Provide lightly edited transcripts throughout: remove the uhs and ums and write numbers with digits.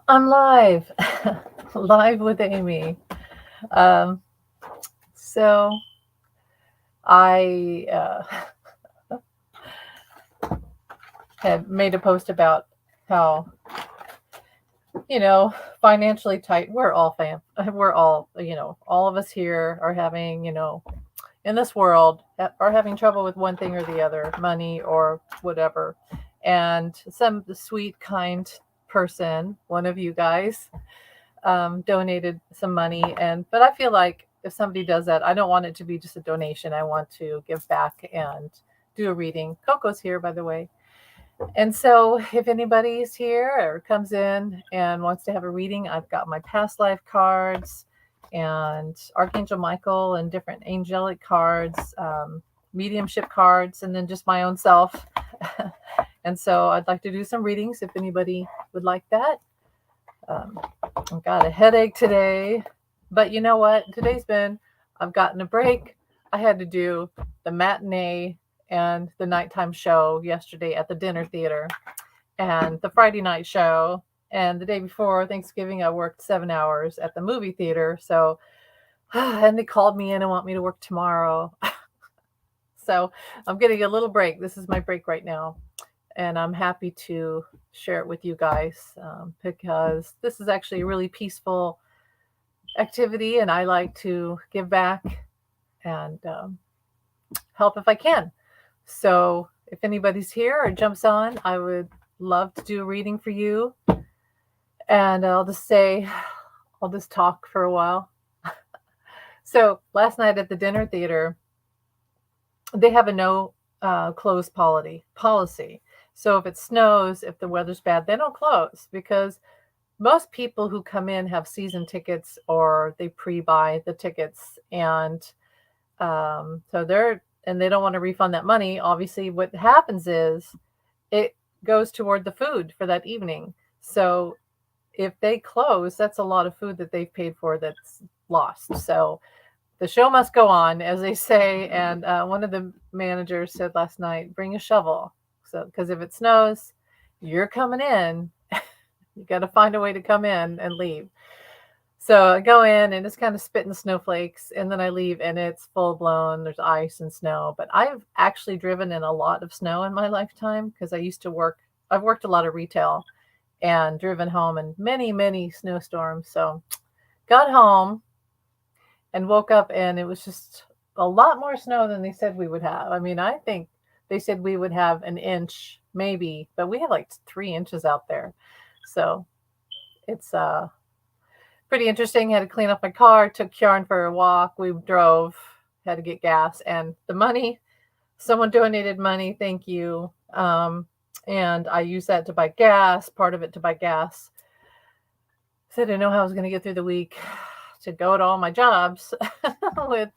I'm live, live with Amy. Um, so I had made a post about how you know financially tight we're all we're all all of us here are having in this world are having trouble with one thing or the other, money or whatever, and some sweet kind person, one of you guys, donated some money. And but I feel like if somebody does that, I don't want it to be just a donation. I want to give back and do a reading. Coco's here, by the way. And so if anybody's here or comes in and wants to have a reading, I've got my past life cards and Archangel Michael and different angelic cards, mediumship cards, and then just my own self. And so I'd like to do some readings if anybody would like that. Um, I've got a headache today, but you know what? I've gotten a break. I had to do the matinee and the nighttime show yesterday at the dinner theater, and the Friday night show. And the day before Thanksgiving, I worked 7 hours at the movie theater. So, and they called me in and want me to work tomorrow. So I'm getting a little break. This is my break right now. And I'm happy to share it with you guys, because this is actually a really peaceful activity, and I like to give back and help if I can. So if anybody's here or jumps on, I would love to do a reading for you. And I'll just talk for a while. So last night at the dinner theater, they have a no close policy. So if it snows, if the weather's bad, they don't close, because most people who come in have season tickets or they pre-buy the tickets, and so they don't want to refund that money. Obviously, what happens is it goes toward the food for that evening. So if they close, that's a lot of food that they've paid for that's lost. So the show must go on, as they say. And one of the managers said last night, "Bring a shovel." So because if it snows, you're coming in. You got to find a way to come in and leave. So I go in and it's kind of spitting snowflakes, and then I leave and it's full blown. There's ice and snow. But I've actually driven in a lot of snow in my lifetime because I used to work. I've worked a lot of retail and driven home in many, many snowstorms. So got home and woke up and it was just a lot more snow than they said we would have. I mean, I think they said we would have an inch maybe, but we had like 3 inches out there. So it's pretty interesting. Had to clean up my car, took Kjarn for a walk. We drove, had to get gas, and the money. Someone donated money. Thank you. And I used that to buy gas. Part of it to buy gas. So I didn't know how I was going to get through the week to go to all my jobs with,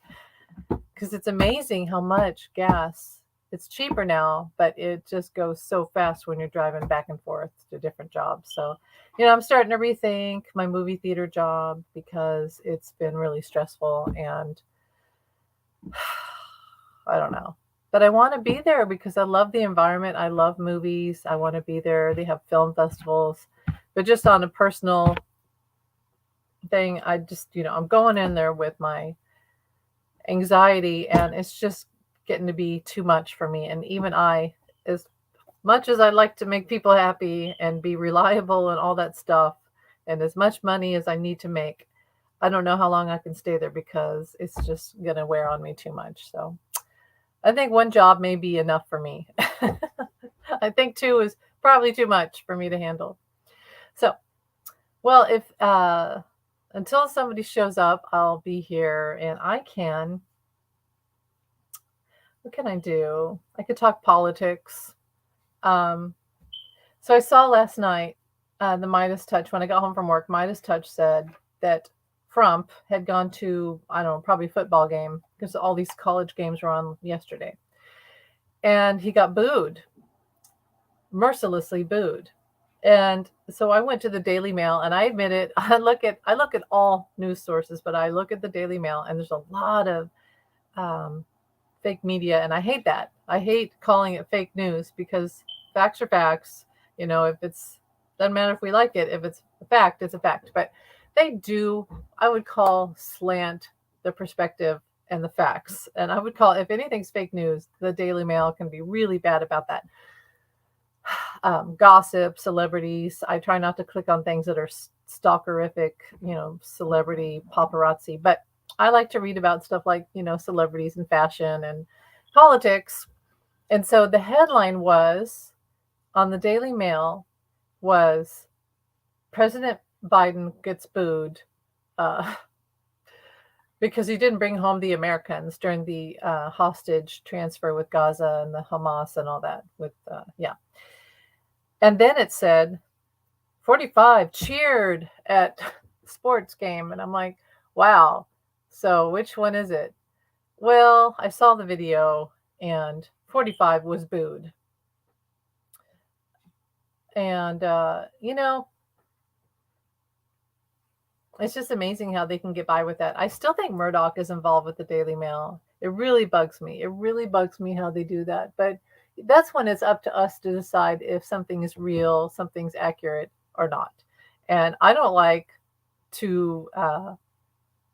because it's amazing how much gas. It's cheaper now, but it just goes so fast when you're driving back and forth to different jobs. So, I'm starting to rethink my movie theater job because it's been really stressful, and I don't know. But I want to be there because I love the environment. I love movies. I want to be there. They have film festivals. But just on a personal thing, I just, I'm going in there with my anxiety, and it's just getting to be too much for me. And even as much as I like to make people happy and be reliable and all that stuff, and as much money as I need to make, I don't know how long I can stay there because it's just going to wear on me too much. So I think one job may be enough for me. I think two is probably too much for me to handle. So, well, if until somebody shows up, I'll be here, and what can I do? I could talk politics. Um, so I saw last night the Midas Touch. When I got home from work, Midas Touch said that Trump had gone to, I don't know, probably a football game because all these college games were on yesterday. And he got booed, mercilessly booed. And so I went to the Daily Mail, and I admit it, I look at all news sources, but I look at the Daily Mail, and there's a lot of um, fake media, and I hate that. I hate calling it fake news because facts are facts. If it's Doesn't matter if we like it. If it's a fact, it's a fact. But they do, I would call, slant the perspective and the facts. And I would call, if anything's fake news, the Daily Mail can be really bad about that. Gossip, celebrities. I try not to click on things that are stalkerific, celebrity paparazzi. But I like to read about stuff like, celebrities and fashion and politics. And so the headline was on the Daily Mail was President Biden gets booed because he didn't bring home the Americans during the hostage transfer with Gaza and the Hamas and all that. And then it said 45 cheered at sports game. And I'm like, wow. So which one is it? Well, I saw the video and 45 was booed. And, it's just amazing how they can get by with that. I still think Murdoch is involved with the Daily Mail. It really bugs me. It really bugs me how they do that. But that's when it's up to us to decide if something is real, something's accurate or not. And I don't like to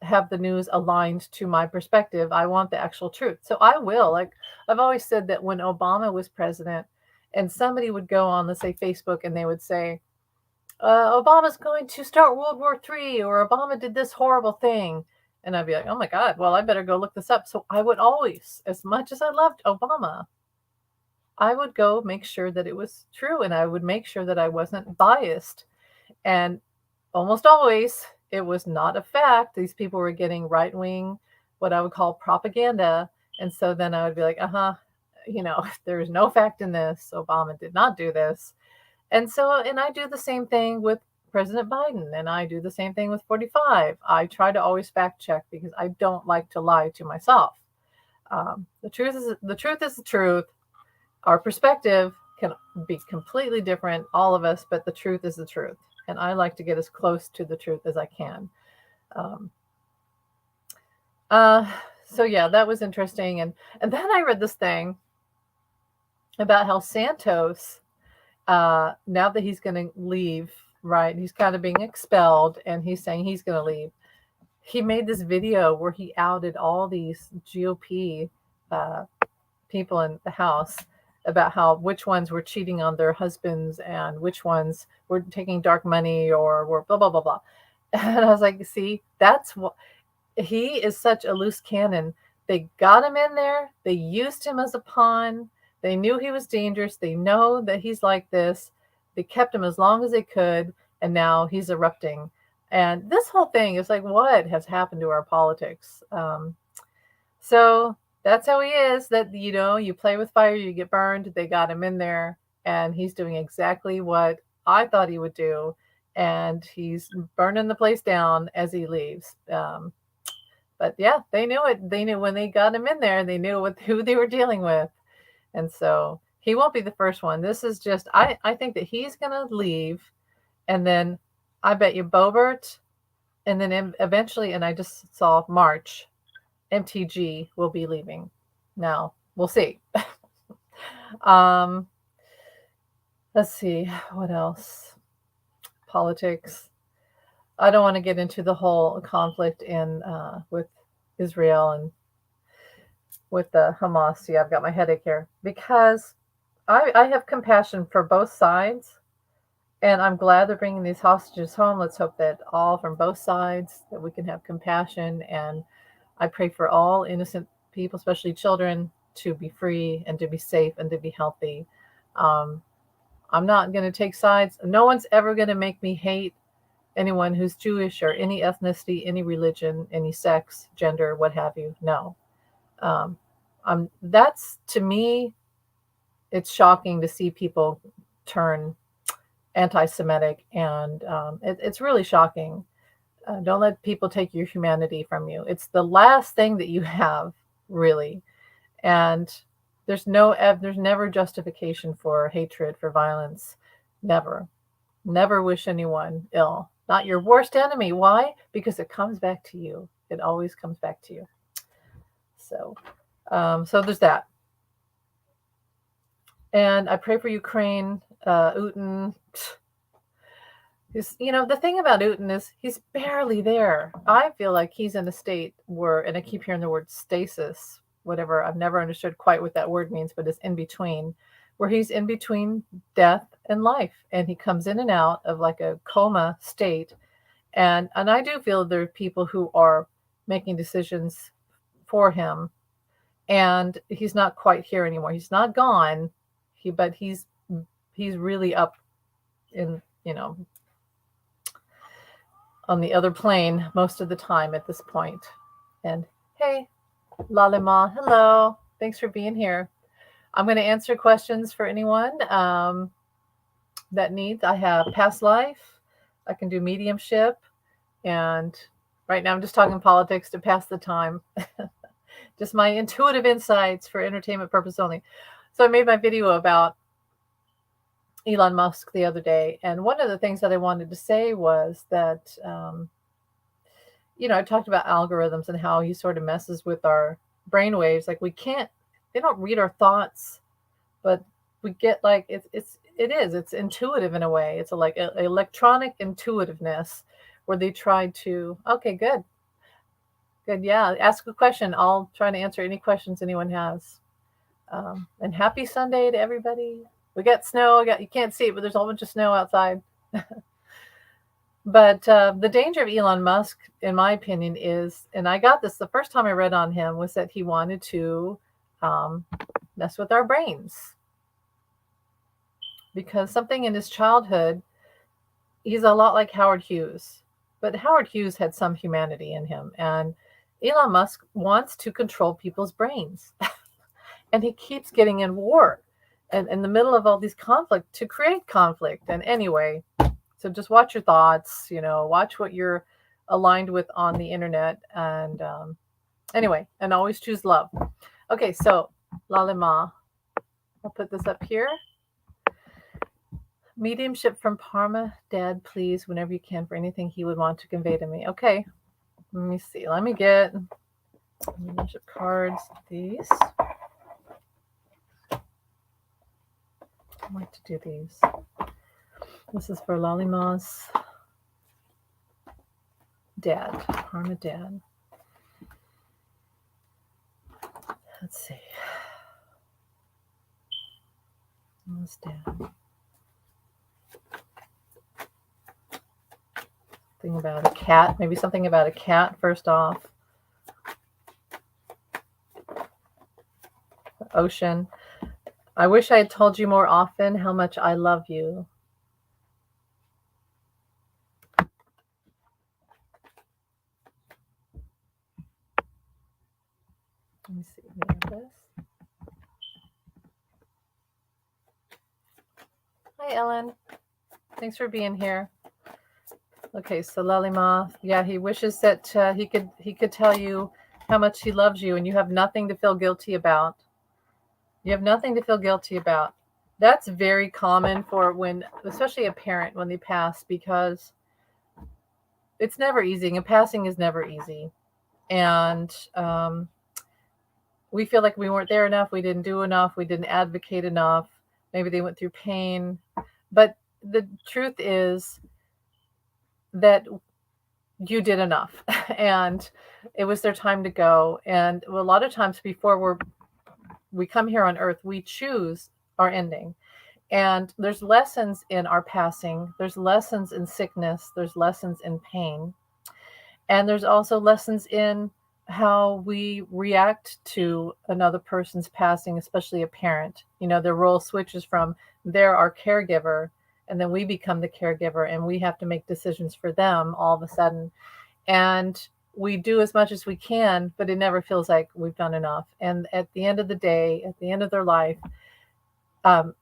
have the news aligned to my perspective. I want the actual truth. So I will. Like I've always said that when Obama was president and somebody would go on, let's say, Facebook, and they would say, Obama's going to start World War III, or Obama did this horrible thing. And I'd be like, oh my God, well, I better go look this up. So I would always, as much as I loved Obama, I would go make sure that it was true, and I would make sure that I wasn't biased. And almost always, it was not a fact. These people were getting right-wing, what I would call propaganda. And so then I would be like, there's no fact in this. Obama did not do this. And I do the same thing with President Biden, and I do the same thing with 45. I try to always fact check because I don't like to lie to myself. The truth is the truth. Our perspective can be completely different, all of us, but the truth is the truth. And I like to get as close to the truth as I can. So yeah, that was interesting. And then I read this thing about how Santos, now that he's going to leave, right? He's kind of being expelled, and he's saying he's going to leave. He made this video where he outed all these GOP people in the House about which ones were cheating on their husbands and which ones were taking dark money or were blah, blah, blah, blah. And I was like, see, that's what he is, such a loose cannon. They got him in there. They used him as a pawn. They knew he was dangerous. They know that he's like this. They kept him as long as they could. And now he's erupting. And this whole thing is like, what has happened to our politics? So that's how he is, that, you play with fire, you get burned. They got him in there, and he's doing exactly what I thought he would do. And he's burning the place down as he leaves. But yeah, they knew it. They knew when they got him in there, they knew who they were dealing with. And so he won't be the first one. This is just, I think that he's going to leave. And then I bet you Boebert, and then eventually, and I just saw March, MTG will be leaving. Now, we'll see. Let's see, what else? Politics. I don't want to get into the whole conflict with Israel and with the Hamas. See, I've got my headache here because I have compassion for both sides, and I'm glad they're bringing these hostages home. Let's hope that all from both sides, that we can have compassion, and I pray for all innocent people, especially children, to be free and to be safe and to be healthy. I'm not going to take sides. No one's ever going to make me hate anyone who's Jewish or any ethnicity, any religion, any sex, gender, what have you. No. That's, to me, it's shocking to see people turn anti-Semitic, and it's really shocking. Don't let people take your humanity from you. It's the last thing that you have, really. And there's never justification for hatred, for violence. Never. Never wish anyone ill. Not your worst enemy. Why? Because it comes back to you. It always comes back to you. So there's that. And I pray for Ukraine, Putin. The thing about Newton is he's barely there. I feel like he's in a state where, and I keep hearing the word stasis, whatever. I've never understood quite what that word means, but it's in between, where he's in between death and life. And he comes in and out of like a coma state. And I do feel there are people who are making decisions for him. And he's not quite here anymore. He's not gone. But he's really up in, on the other plane most of the time at this point. And hey, Lalima, hello. Thanks for being here. I'm going to answer questions for anyone that needs. I have past life. I can do mediumship. And right now I'm just talking politics to pass the time. Just my intuitive insights for entertainment purpose only. So I made my video about Elon Musk the other day. And one of the things that I wanted to say was that, I talked about algorithms and how he sort of messes with our brain waves. Like they don't read our thoughts, but we get like, it's intuitive in a way. It's like electronic intuitiveness where they try to, okay, good. Yeah. Ask a question. I'll try to answer any questions anyone has. And happy Sunday to everybody. We got snow. You can't see it, but there's a whole bunch of snow outside. But the danger of Elon Musk, in my opinion, is, and I got this the first time I read on him, was that he wanted to mess with our brains. Because something in his childhood, he's a lot like Howard Hughes. But Howard Hughes had some humanity in him. And Elon Musk wants to control people's brains. And he keeps getting in war and in the middle of all these conflict to create conflict. And anyway, so just watch your thoughts, watch what you're aligned with on the internet. And anyway, and always choose love. Okay, so Lalima, I'll put this up here. Mediumship from Parma, Dad, please, whenever you can, for anything he would want to convey to me. Okay, let me see. Let me get mediumship cards. These. I like to do these. This is for Lalima's dad, Parma Dad. Let's see. Lalima's dad. Thing about a cat. Maybe something about a cat first off. Ocean. I wish I had told you more often how much I love you. Let me see. We have this. Hi, Ellen. Thanks for being here. Okay, so Lalima, yeah, he wishes that he could tell you how much he loves you, and you have nothing to feel guilty about. You have nothing to feel guilty about. That's very common for when, especially a parent, when they pass, because it's never easy. And passing is never easy. And we feel like we weren't there enough. We didn't do enough. We didn't advocate enough. Maybe they went through pain. But the truth is that you did enough. And it was their time to go. And a lot of times before we come here on earth, we choose our ending. And there's lessons in our passing. There's lessons in sickness. There's lessons in pain. And there's also lessons in how we react to another person's passing, especially a parent. Their role switches from they're our caregiver, and then we become the caregiver, and we have to make decisions for them all of a sudden. And we do as much as we can, but it never feels like we've done enough. And at the end of the day, at the end of their life,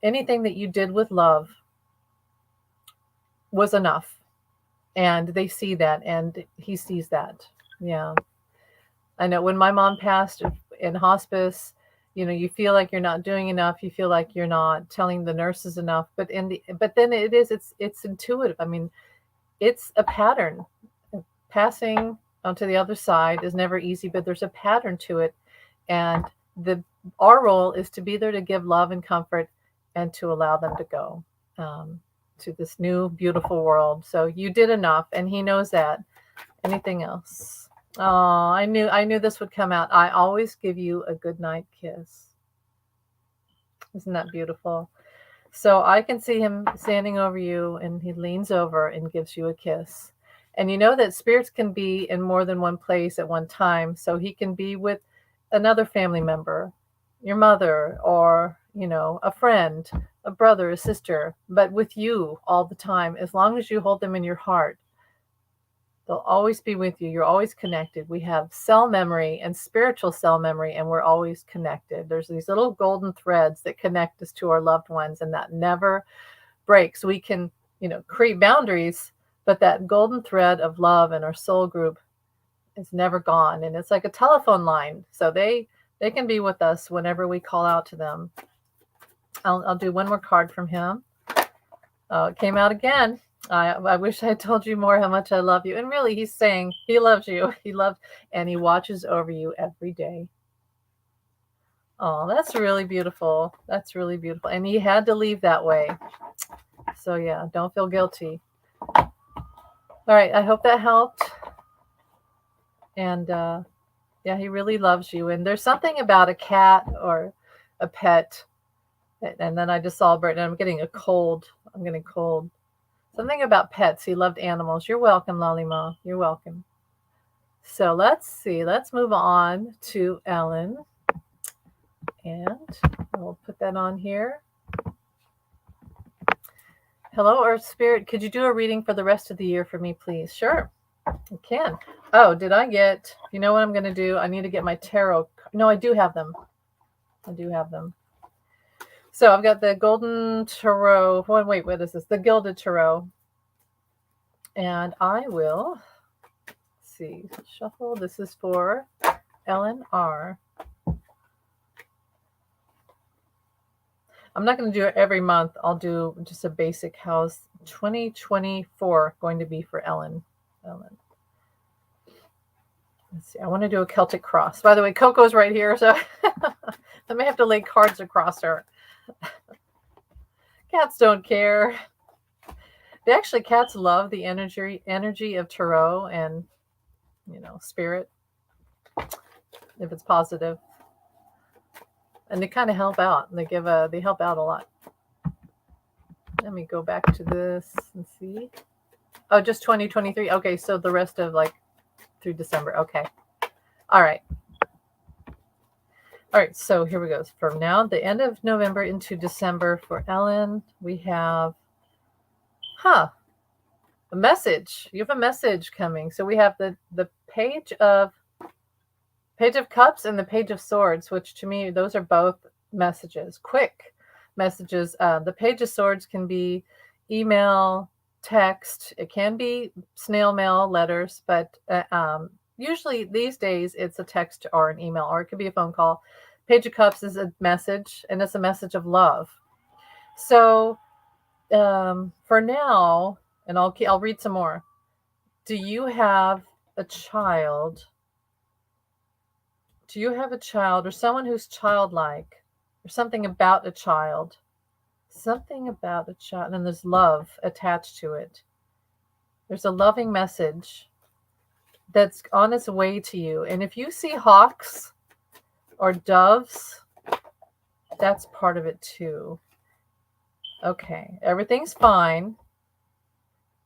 anything that you did with love was enough. And they see that, and he sees that. Yeah. I know when my mom passed in hospice, you feel like you're not doing enough. You feel like you're not telling the nurses enough, but then it's intuitive. I mean, it's a pattern. Passing onto the other side is never easy, but there's a pattern to it. And our role is to be there to give love and comfort and to allow them to go. to this new beautiful world. So you did enough, and he knows that. Anything else? Oh, I knew this would come out. I always give you a good night kiss. Isn't that beautiful? So I can see him standing over you, and he leans over and gives you a kiss. And you know that spirits can be in more than one place at one time. So he can be with another family member, your mother, or, a friend, a brother, a sister, but with you all the time. As long as you hold them in your heart, they'll always be with you. You're always connected. We have cell memory and spiritual cell memory, and we're always connected. There's these little golden threads that connect us to our loved ones, and that never breaks. We can, create boundaries, but that golden thread of love in our soul group is never gone. And it's like a telephone line. So they can be with us whenever we call out to them. I'll do one more card from him. It came out again. I wish I had told you more how much I love you. And really, he's saying he loves you. And he watches over you every day. Oh, that's really beautiful. That's really beautiful. And he had to leave that way. So yeah, don't feel guilty. All right, I hope that helped. And yeah, he really loves you. And there's something about a cat or a pet. And then I just saw Bert, and I'm getting a cold. I'm getting cold. Something about pets. He loved animals. You're welcome, Lalima. You're welcome. So let's see. Let's move on to Ellen. And we'll put that on here. Hello, Earth Spirit. Could you do a reading for the rest of the year for me, please? Sure, I can. Oh, did I get... You know what I'm going to do? I need to get my tarot. No, I do have them. So I've got the Golden Tarot. Wait, what is this? The Gilded Tarot. And I will see. Shuffle. This is for Ellen R. I'm not going to do it every month. I'll do just a basic house. 2024 going to be for Ellen. Let's see. I want to do a Celtic cross. By the way, Coco's right here, so I may have to lay cards across her. Cats don't care. Cats love the energy of tarot and, spirit, if it's positive. And they kind of help out. They help out a lot. Let me go back to this and see. Oh, just 2023. Okay, so the rest of through December. Okay. All right. So here we go. From now, the end of November into December for Ellen, we have a message. You have a message coming. So we have the Page of Cups and the Page of Swords, which to me, those are both messages, quick messages. The Page of Swords can be email, text. It can be snail mail, letters, but usually these days it's a text or an email, or it could be a phone call. Page of Cups is a message, and it's a message of love. So for now, and I'll read some more. Do you have a child? Do you have a child or someone who's childlike, or something about a child? Something about a child, and there's love attached to it. There's a loving message that's on its way to you. And if you see hawks or doves, that's part of it too. Okay, everything's fine.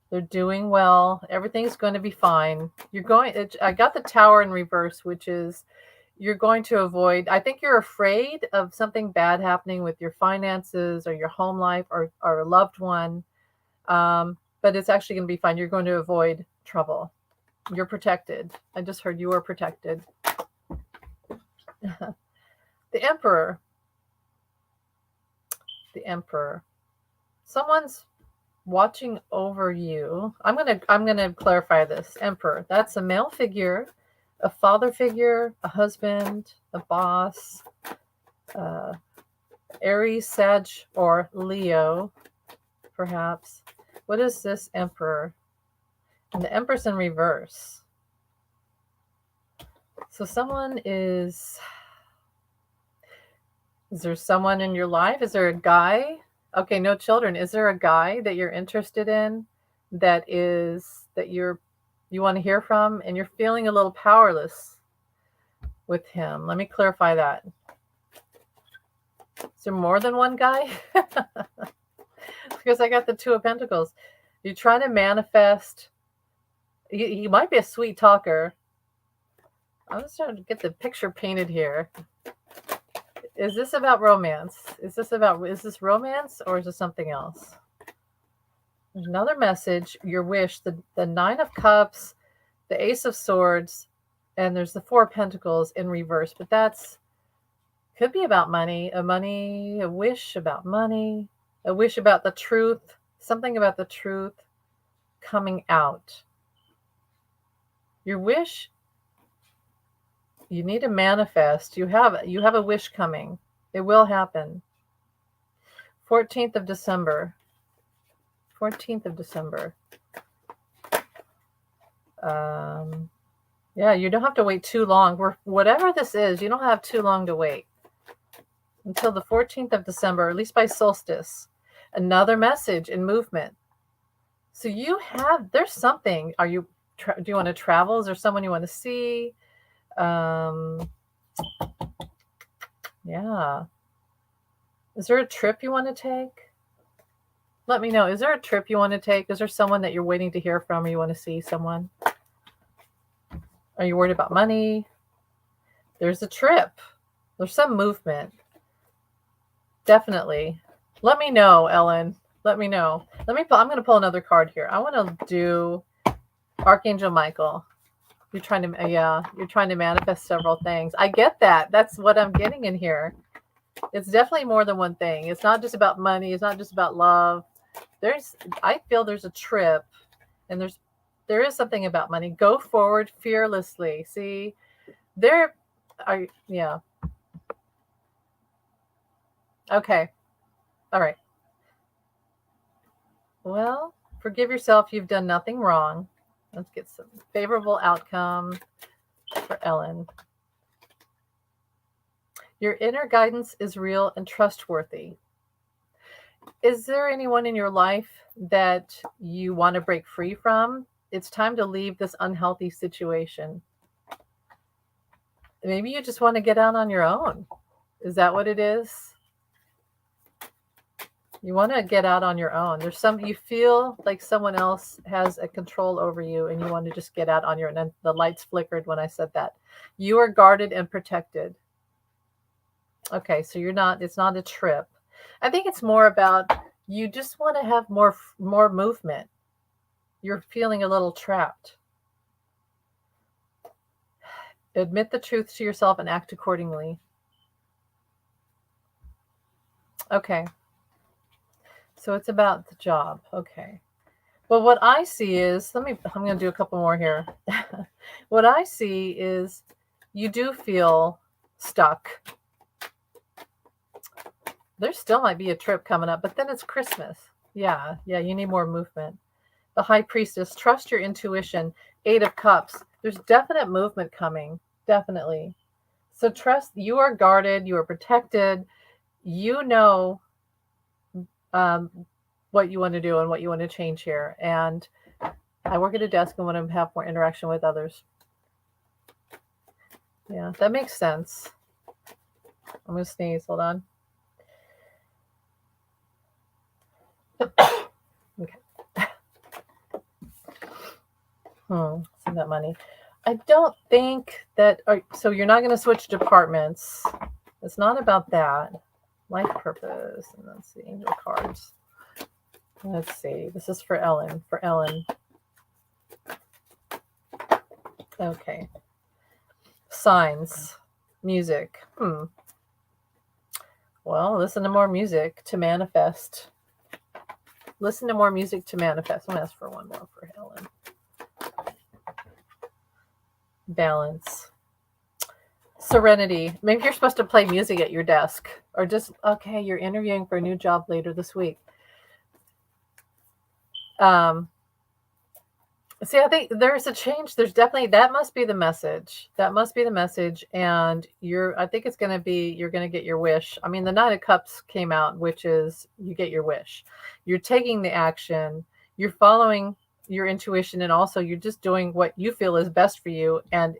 They're doing well. Everything's going to be fine. I got the Tower in reverse, which is you're going to avoid, I think you're afraid of something bad happening with your finances or your home life or a loved one. But it's actually going to be fine. You're going to avoid trouble. You're protected. I just heard you are protected. The Emperor. The Emperor. Someone's watching over you. I'm gonna clarify this. Emperor. That's a male figure, a father figure, a husband, a boss, Aries, Sag, or Leo, perhaps. What is this Emperor? And the Empress in reverse. So someone is there someone in your life? Is there a guy Okay, no children. Is there a guy that you're interested in that you want to hear from and you're feeling a little powerless with him? Let me clarify that. Is there more than one guy? Because I got the Two of Pentacles. You're trying to manifest. He might be a sweet talker. I'm just trying to get the picture painted here. Is this about romance? Is this romance or is this something else? There's another message, your wish, the Nine of Cups, the Ace of Swords, and there's the Four of Pentacles in reverse, but that's could be about money, a wish about money, a wish about the truth, something about the truth coming out. Your wish, you need to manifest. You have a wish coming. It will happen. 14th of December. 14th of December. Yeah, you don't have to wait too long. Whatever this is, you don't have too long to wait. Until the 14th of December, at least by solstice. Another message in movement. So there's something. Do you want to travel? Is there someone you want to see? Yeah. Is there a trip you want to take? Let me know. Is there a trip you want to take? Is there someone that you're waiting to hear from or you want to see someone? Are you worried about money? There's a trip. There's some movement. Definitely. Let me know, Ellen. Let me know. I'm going to pull another card here. I want to do Archangel Michael. You're trying to manifest several things. I get that. That's what I'm getting in here. It's definitely more than one thing. It's not just about money. It's not just about love. I feel there's a trip and there is something about money. Go forward fearlessly. See, yeah. Okay. All right. Well, forgive yourself. You've done nothing wrong. Let's get some favorable outcome for Ellen. Your inner guidance is real and trustworthy. Is there anyone in your life that you want to break free from? It's time to leave this unhealthy situation. Maybe you just want to get out on your own. Is that what it is? You want to get out on your own. You feel like someone else has a control over you and you want to just get out on your own. And the lights flickered when I said that. You are guarded and protected. Okay, so it's not a trip. I think it's more about you just want to have more movement. You're feeling a little trapped. Admit the truth to yourself and act accordingly. Okay. So it's about the job. Okay. Well, what I see is, I'm going to do a couple more here. What I see is you do feel stuck. There still might be a trip coming up, but then it's Christmas. Yeah, you need more movement. The High Priestess, trust your intuition. 8 of Cups. There's definite movement coming. Definitely. So trust, you are guarded, you are protected. You know what you want to do and what you want to change here. And I work at a desk and want to have more interaction with others. Yeah, that makes sense. I'm going to sneeze. Hold on. Okay. Send that money. I don't think that. So you're not going to switch departments. It's not about that. Life purpose. And let's see. Angel cards. Let's see. This is for Ellen. Okay. Signs. Music. Well, listen to more music to manifest. Listen to more music to manifest. I'm going to ask for one more for Ellen. Balance. Serenity. Maybe you're supposed to play music at your desk. Or just, okay, you're interviewing for a new job later this week. See, I think there's a change. There's definitely that must be the message. That must be the message. And I think it's going to be, you're going to get your wish. I mean, the Knight of Cups came out, which is you get your wish. You're taking the action, you're following your intuition, and also you're just doing what you feel is best for you. And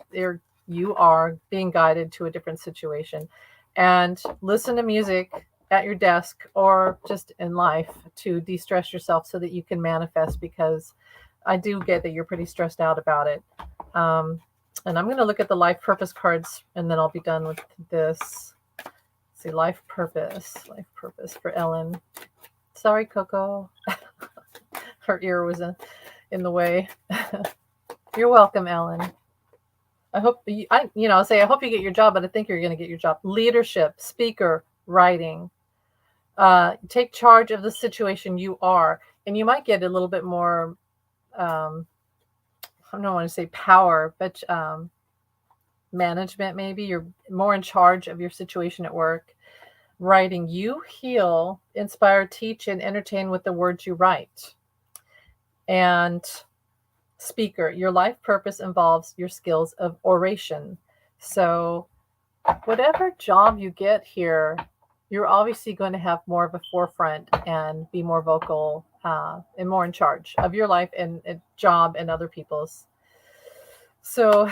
you are being guided to a different situation. And listen to music at your desk or just in life to de stress yourself so that you can manifest, because I do get that you're pretty stressed out about it. Um, and I'm going to look at the life purpose cards and then I'll be done with this. Let's see, life purpose for Ellen. Sorry, Coco. Her ear was in the way. You're welcome, Ellen. I hope I hope you get your job, but I think you're going to get your job. Leadership, speaker, writing. Take charge of the situation you are, and you might get a little bit more. I don't want to say power, but management. Maybe you're more in charge of your situation at work. Writing, you heal, inspire, teach, and entertain with the words you write. And speaker, your life purpose involves your skills of oration. So whatever job you get here, you're obviously going to have more of a forefront and be more vocal and more in charge of your life and job and other people's. So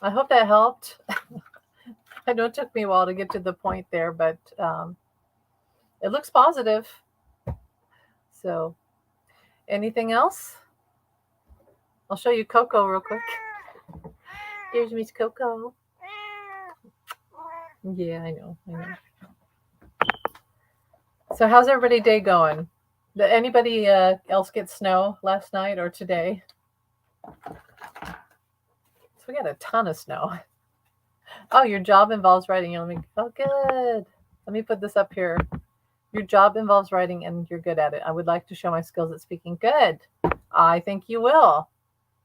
I hope that helped. I know it took me a while to get to the point there, but it looks positive. So anything else? I'll show you Coco real quick. Here's Miss Coco. Yeah, I know. So how's everybody's day going? Did anybody else get snow last night or today? So we got a ton of snow. Oh, your job involves writing. Oh, good. Let me put this up here. Your job involves writing and you're good at it. I would like to show my skills at speaking. Good. I think you will.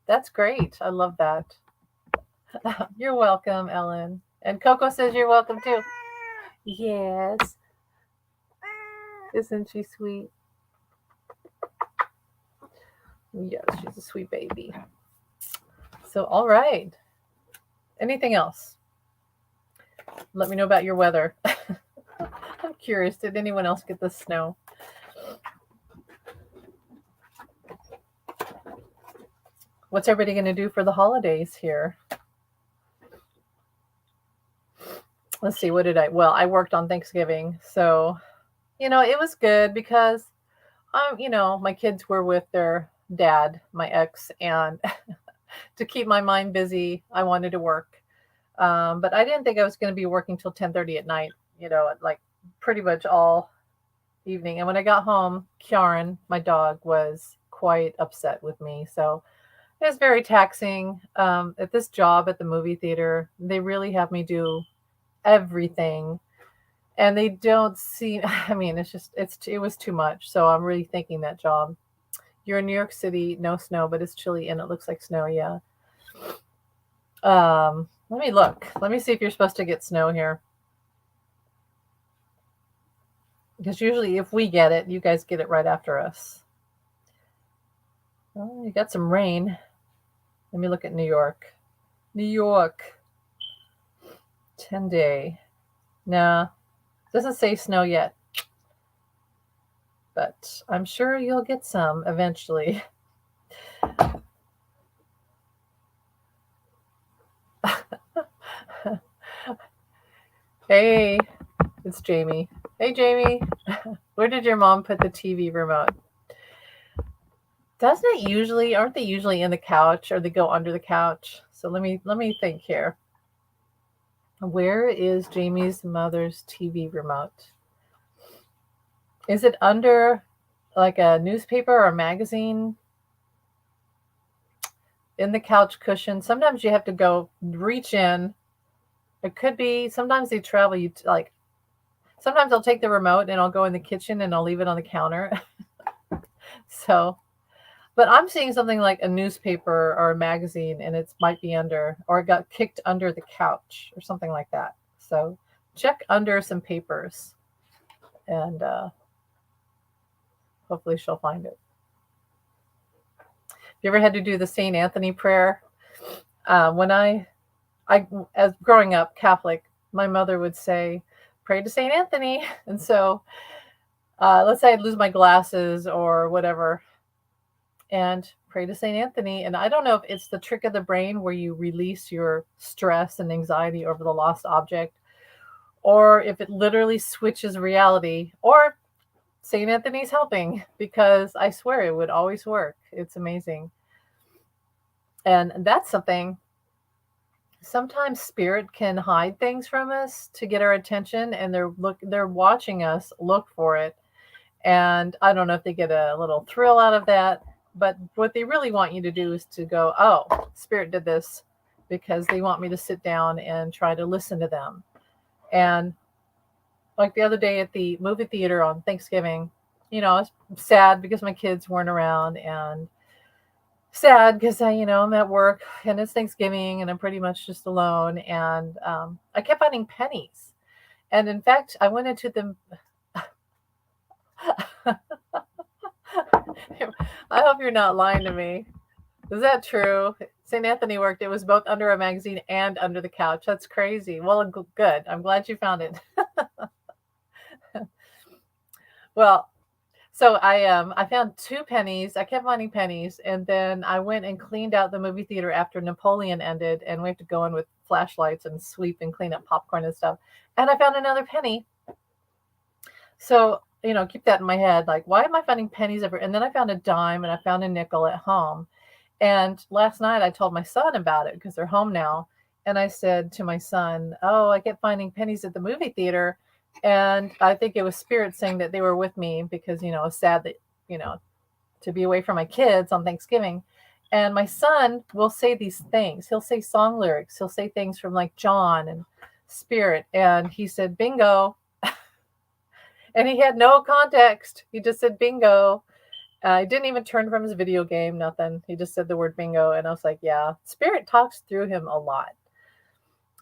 That's great. I love that. You're welcome, Ellen. And Coco says you're welcome too. Yes. Isn't she sweet? Yes, she's a sweet baby. So, all right. Anything else? Let me know about your weather. I'm curious. Did anyone else get the snow? What's everybody going to do for the holidays here? Let's see. I worked on Thanksgiving. So, it was good because, my kids were with their dad, my ex, and to keep my mind busy, I wanted to work. But I didn't think I was going to be working till 10:30 at night, like pretty much all evening. And when I got home, Kieran, my dog, was quite upset with me. So it was very taxing. At this job at the movie theater, they really have me do everything. And they don't see, I mean, it was too much. So I'm really thinking that job. You're in New York City, no snow, but it's chilly and it looks like snow. Yeah. Let me look. Let me see if you're supposed to get snow here. Because usually if we get it, you guys get it right after us. Oh, you got some rain. Let me look at New York. New York. 10-day. Nah. Doesn't say snow yet. But I'm sure you'll get some eventually. Hey, it's Jamie. Hey, Jamie. Where did your mom put the TV remote? Aren't they usually in the couch or they go under the couch? So let me think here. Where is Jamie's mother's TV remote? Is it under like a newspaper or a magazine? In the couch cushion? Sometimes you have to go reach in. It could be, sometimes they travel you to, like, sometimes I'll take the remote and I'll go in the kitchen and I'll leave it on the counter. So, but I'm seeing something like a newspaper or a magazine and it might be under, or it got kicked under the couch or something like that. So check under some papers and hopefully she'll find it. you ever had to do the St. Anthony prayer? When I, as growing up Catholic, my mother would say, pray to St. Anthony. And so, let's say I'd lose my glasses or whatever, and pray to St. Anthony. And I don't know if it's the trick of the brain where you release your stress and anxiety over the lost object, or if it literally switches reality, or St. Anthony's helping, because I swear it would always work. It's amazing. And that's something. Sometimes spirit can hide things from us to get our attention, and they're watching us look for it. And I don't know if they get a little thrill out of that, but what they really want you to do is to go, oh, spirit did this because they want me to sit down and try to listen to them. And like the other day at the movie theater on Thanksgiving, I was sad because my kids weren't around, and sad because I'm at work and it's Thanksgiving and I'm pretty much just alone. And I kept finding pennies. And in fact, I went into the, I hope you're not lying to me. Is that true? St. Anthony worked. It was both under a magazine and under the couch. That's crazy. Well, good. I'm glad you found it. Well, so I found 2 pennies. I kept finding pennies, and then I went and cleaned out the movie theater after Napoleon ended, and we have to go in with flashlights and sweep and clean up popcorn and stuff. And I found another penny. So keep that in my head. Like, why am I finding pennies ever? And then I found a dime and I found a nickel at home. And last night I told my son about it because they're home now. And I said to my son, "Oh, I kept finding pennies at the movie theater." And I think it was spirit saying that they were with me because, it's sad that, to be away from my kids on Thanksgiving. And my son will say these things. He'll say song lyrics. He'll say things from like John and Spirit. And he said, bingo. And he had no context. He just said bingo. He didn't even turn from his video game, nothing. He just said the word bingo. And I was like, yeah, spirit talks through him a lot.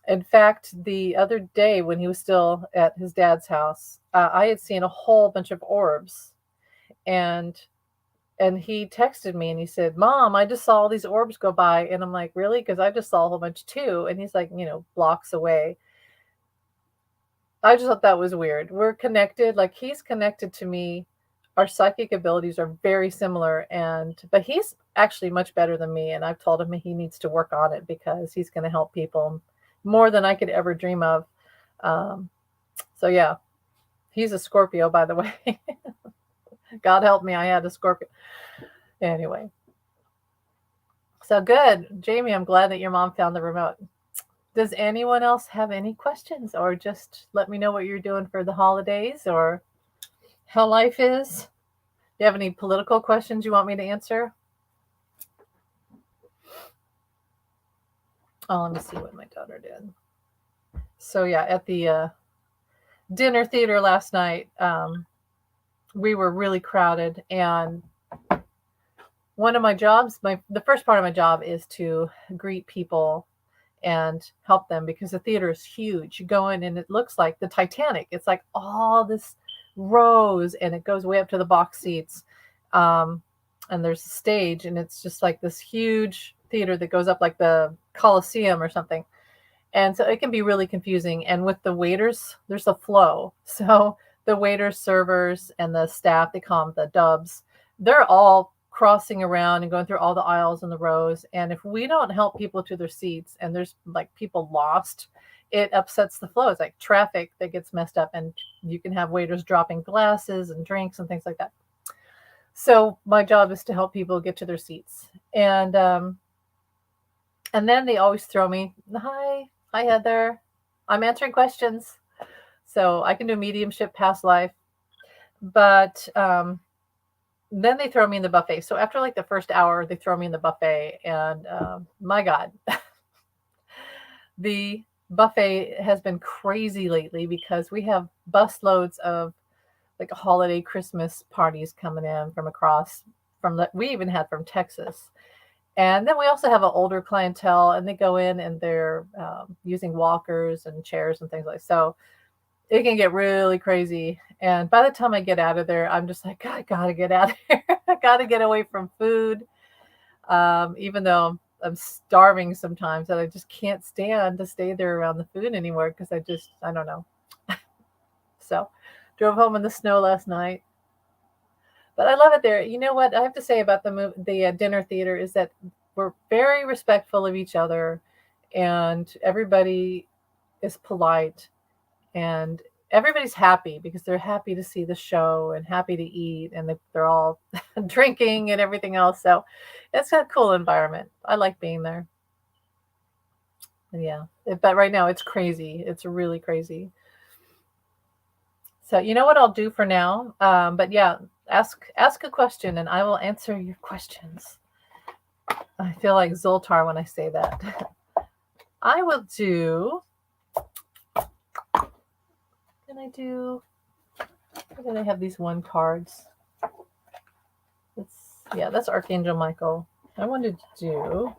In fact, the other day when he was still at his dad's house, I had seen a whole bunch of orbs. And he texted me and he said, Mom, I just saw all these orbs go by. And I'm like, really? Because I just saw a whole bunch too. And he's like, blocks away. I just thought that was weird. We're connected. Like, he's connected to me. Our psychic abilities are very similar, but he's actually much better than me. And I've told him he needs to work on it because he's going to help people more than I could ever dream of. So yeah, he's a Scorpio, by the way. God help me, I had a Scorpio. Anyway. So good. Jamie, I'm glad that your mom found the remote. Does anyone else have any questions, or just let me know what you're doing for the holidays or how life is? Do you have any political questions you want me to answer? Oh, let me see what my daughter did. So yeah, at the dinner theater last night, we were really crowded, and one of my jobs, the first part of my job is to greet people and help them because the theater is huge. You go in and it looks like the Titanic. It's like all this rows and it goes way up to the box seats. And there's a stage and it's just like this huge theater that goes up like the Coliseum or something. And so it can be really confusing. And with the waiters, there's a flow. So the waiters, servers, and the staff, they call them the dubs, they're all crossing around and going through all the aisles and the rows. And if we don't help people to their seats and there's like people lost, it upsets the flow. It's like traffic that gets messed up, and you can have waiters dropping glasses and drinks and things like that. So my job is to help people get to their seats. And then they always throw me, hi Heather, I'm answering questions. So I can do mediumship, past life. But then they throw me in the buffet. So after like the first hour, they throw me in the buffet. And my God, the buffet has been crazy lately because we have busloads of like holiday Christmas parties coming in from across we even had from Texas. And then we also have an older clientele, and they go in and they're using walkers and chairs and things like that. So it can get really crazy. And by the time I get out of there, I'm just like, God, I gotta get out of here. I gotta get away from food. Even though I'm starving sometimes and I just can't stand to stay there around the food anymore because I don't know. So, drove home in the snow last night. But I love it there. You know what I have to say about the dinner theater is that we're very respectful of each other, and everybody is polite, and everybody's happy because they're happy to see the show and happy to eat, and they're all drinking and everything else. So it's a cool environment. I like being there. Yeah, but right now it's crazy. It's really crazy. So you know what I'll do for now. But yeah, ask a question and I will answer your questions. I feel like Zoltar when I say that. I will do. Can I do? Why do they have these one cards? That's Archangel Michael. I wanted to do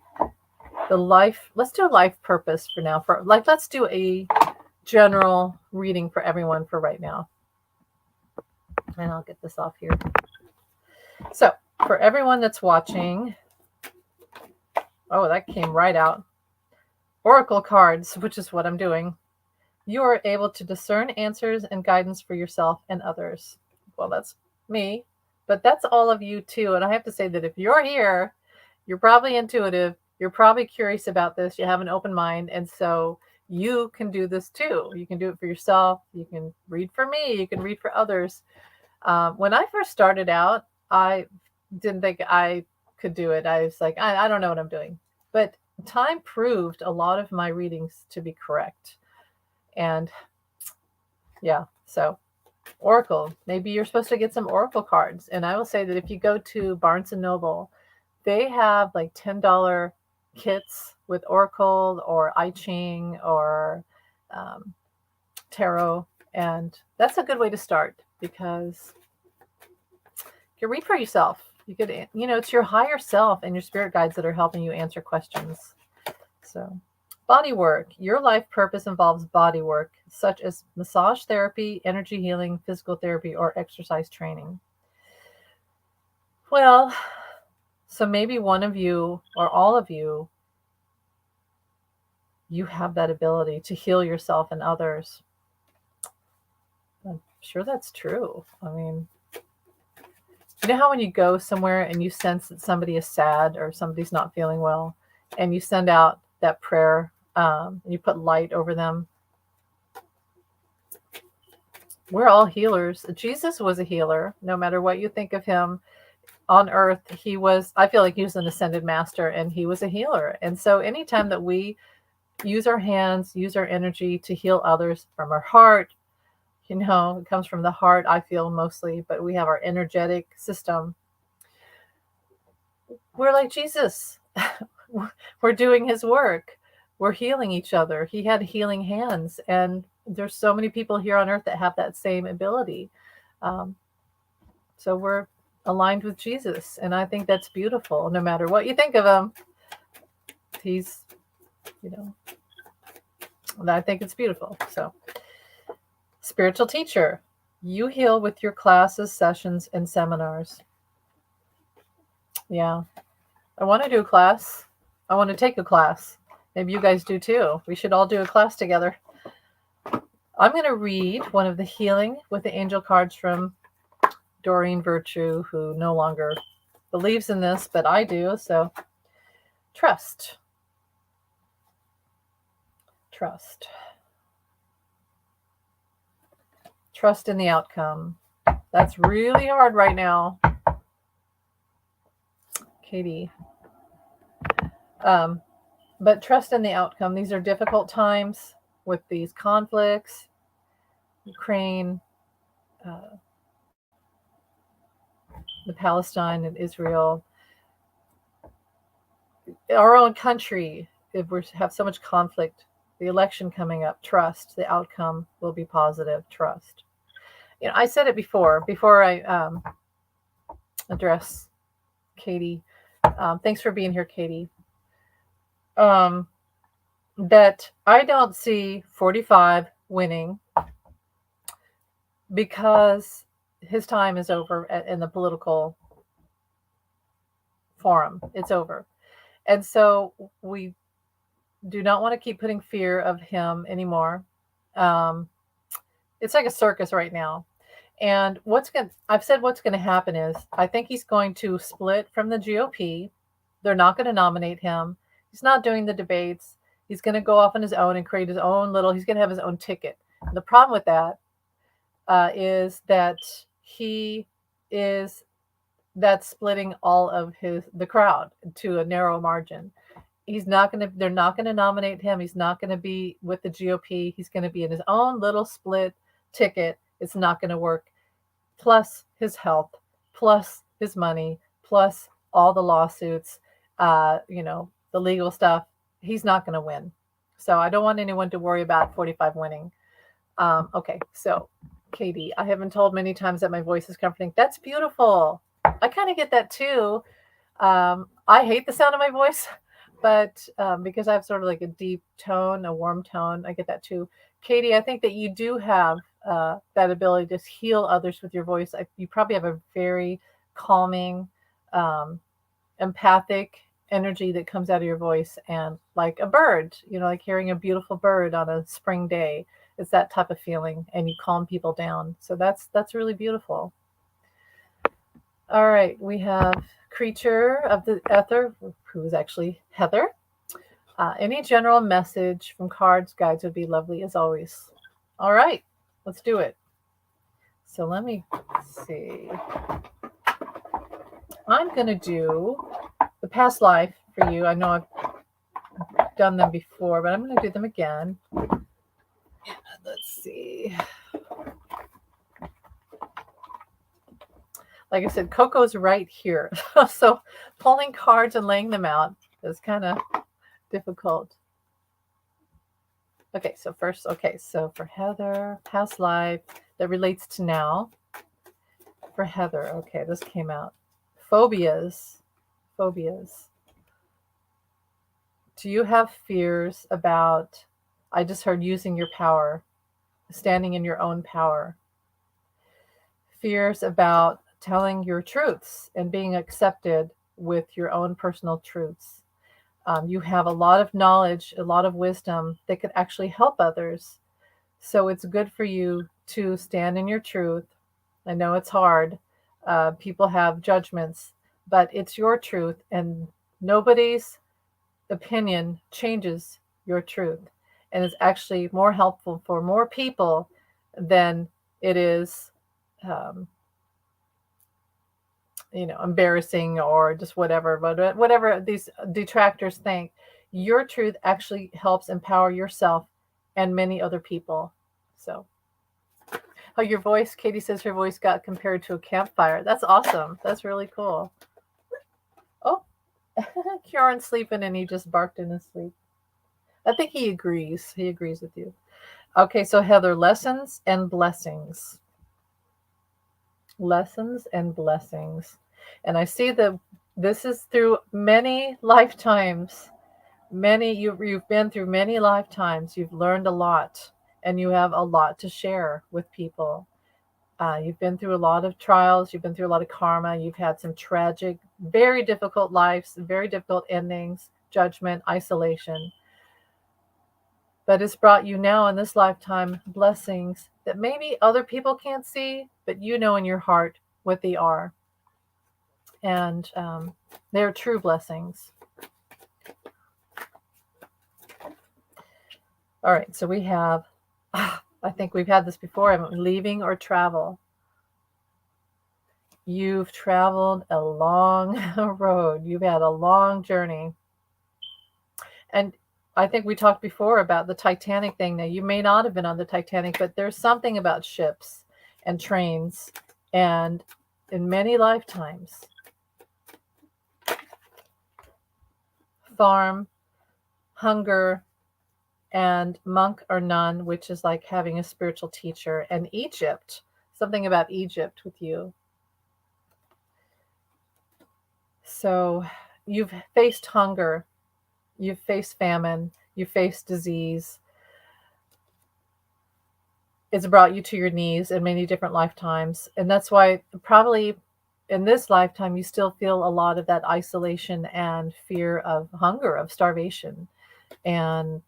the life. Let's do life purpose for now. Let's do a general reading for everyone for right now. And I'll get this off here. So for everyone that's watching, oh, that came right out. Oracle cards, which is what I'm doing. You are able to discern answers and guidance for yourself and others. Well, that's me, but that's all of you too. And I have to say that if you're here, you're probably intuitive, you're probably curious about this, you have an open mind, and so you can do this too. You can do it for yourself, you can read for me, you can read for others. When I first started out, I didn't think I could do it. I was like, I don't know what I'm doing. But time proved a lot of my readings to be correct. And yeah, so Oracle, maybe you're supposed to get some Oracle cards. And I will say that if you go to Barnes and Noble, they have like $10 kits with Oracle or I Ching or tarot. And that's a good way to start because you can read for yourself. You could, it's your higher self and your spirit guides that are helping you answer questions. So, body work. Your life purpose involves body work, such as massage therapy, energy healing, physical therapy, or exercise training. Well, so maybe one of you or all of you, you have that ability to heal yourself and others. I'm sure that's true. I mean, you know how when you go somewhere and you sense that somebody is sad or somebody's not feeling well, and you send out that prayer, and you put light over them? We're all healers. Jesus was a healer. No matter what you think of him on earth, I feel like he was an ascended master and he was a healer. And so anytime that we use our hands, use our energy to heal others from our heart, it comes from the heart, I feel mostly, but we have our energetic system. We're like Jesus. We're doing his work. We're healing each other. He had healing hands, and there's so many people here on earth that have that same ability. So we're aligned with Jesus, and I think that's beautiful. No matter what you think of him, he's, I think it's beautiful. So, spiritual teacher, you heal with your classes, sessions, and seminars. Yeah, I want to do a class. I want to take a class. Maybe you guys do too. We should all do a class together. I'm going to read one of the Healing with the Angel cards from Doreen Virtue, who no longer believes in this, but I do. So, trust. Trust. Trust in the outcome. That's really hard right now. Katie. But trust in the outcome. These are difficult times with these conflicts. Ukraine, the Palestine and Israel, our own country. If we have so much conflict, the election coming up, trust the outcome will be positive. Trust. I said it before I address Katie. Thanks for being here, Katie. That I don't see 45 winning because his time is over in the political for him. It's over. And so we do not want to keep putting fear of him anymore. Um, it's like a circus right now. And I've said what's going to happen is I think he's going to split from the GOP. They're not going to nominate him. He's not doing the debates. He's going to go off on his own and create his own he's going to have his own ticket. And the problem with that is that he is that's splitting all of the crowd to a narrow margin. They're not going to nominate him. He's not going to be with the GOP. He's going to be in his own little split ticket. It's not going to work. Plus his health, plus his money, plus all the lawsuits, the legal stuff. He's not going to win. So I don't want anyone to worry about 45 winning. Okay, so Katie, I have been told many times that my voice is comforting. That's beautiful. I kind of get that too. I hate the sound of my voice, but because I have sort of like a deep tone, a warm tone, I get that too. Katie, I think that you do have that ability to heal others with your voice. You probably have a very calming, empathic energy that comes out of your voice, and like a bird, like hearing a beautiful bird on a spring day. It's that type of feeling, and you calm people down. So that's really beautiful. All right, we have Creature of the Ether, who is actually Heather. Any general message from cards, guides would be lovely as always. All right, let's do it. So let me see. I'm going to do the past life for you. I know I've done them before, but I'm going to do them again. Let's see. Like I said, Coco's right here. So pulling cards and laying them out is kind of difficult. Okay, so for Heather, past life that relates to now. For Heather, okay, this came out. Phobias. Do you have fears about, I just heard, using your power, standing in your own power? Fears about telling your truths and being accepted with your own personal truths. You have a lot of knowledge, a lot of wisdom that could actually help others. So it's good for you to stand in your truth. I know it's hard. People have judgments, but it's your truth, and nobody's opinion changes your truth. And it's actually more helpful for more people than it is embarrassing or just whatever. But whatever these detractors think, your truth actually helps empower yourself and many other people. So, oh, your voice, Katie says her voice got compared to a campfire. That's awesome. That's really cool. Oh, Kieran's sleeping and he just barked in his sleep. I think he agrees. He agrees with you. Okay, so Heather, lessons and blessings. Lessons and blessings. And I see that this is through many lifetimes. You've been through many lifetimes. You've learned a lot, and you have a lot to share with people. You've been through a lot of trials. You've been through a lot of karma. You've had some tragic, very difficult lives, very difficult endings, judgment, isolation. But it's brought you now in this lifetime blessings that maybe other people can't see, but you know in your heart what they are. And they're true blessings. All right, so we have, I think we've had this before, leaving or travel. You've traveled a long road. You've had a long journey. And I think we talked before about the Titanic thing. Now, you may not have been on the Titanic, but there's something about ships and trains, and in many lifetimes, farm, hunger, and monk or nun, which is like having a spiritual teacher, and Egypt, something about Egypt with you. So you've faced hunger, you've faced famine, you've faced disease. It's brought you to your knees in many different lifetimes. And that's why probably in this lifetime, you still feel a lot of that isolation and fear of hunger, of starvation. And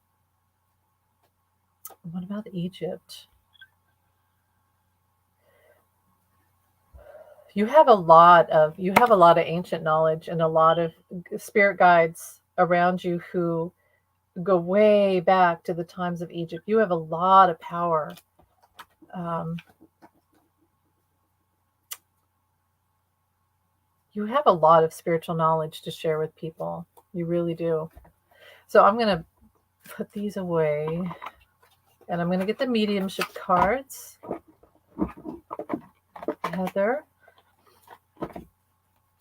what about Egypt? You have a lot of ancient knowledge and a lot of spirit guides around you who go way back to the times of Egypt. You have a lot of power. Um, you have a lot of spiritual knowledge to share with people. You really do. So I'm going to put these away and I'm going to get the mediumship cards. Heather.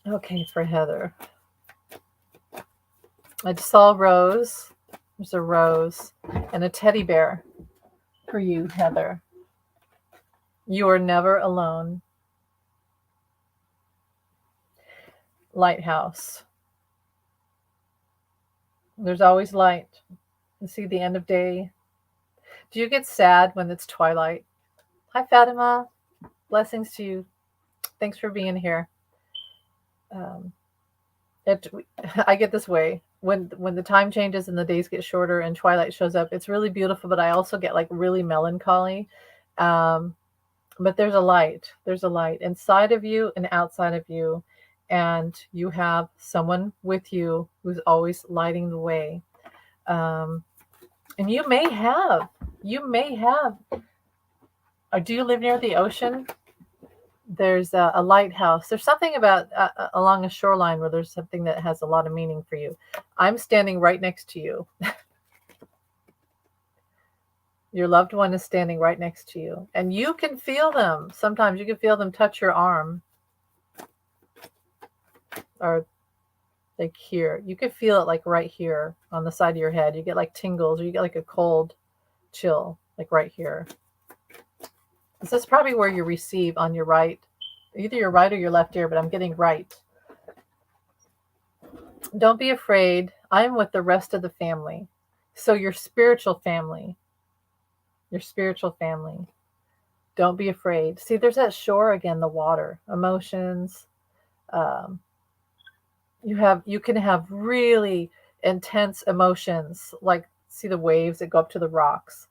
Okay, for Heather. I just saw a rose. There's a rose and a teddy bear for you, Heather. You are never alone. Lighthouse. There's always light. You see the end of day. Do you get sad when it's twilight? Hi, Fatima. Blessings to you. Thanks for being here. I get this way when the time changes and the days get shorter and twilight shows up. It's really beautiful, but I also get like really melancholy. But there's a light. There's a light inside of you and outside of you, and you have someone with you who's always lighting the way. And you may have. Or do you live near the ocean? There's a lighthouse. There's something about along a shoreline where there's something that has a lot of meaning for you. I'm standing right next to you. Your loved one is standing right next to you, and you can feel them. Sometimes you can feel them touch your arm, or like here. You can feel it like right here on the side of your head. You get like tingles, or you get like a cold chill, like right here. This is probably where you receive on your right, either your right or your left ear, but I'm getting right. Don't be afraid. I'm with the rest of the family. So your spiritual family. Don't be afraid. See, there's that shore again, the water, emotions. You can have really intense emotions, like see the waves that go up to the rocks.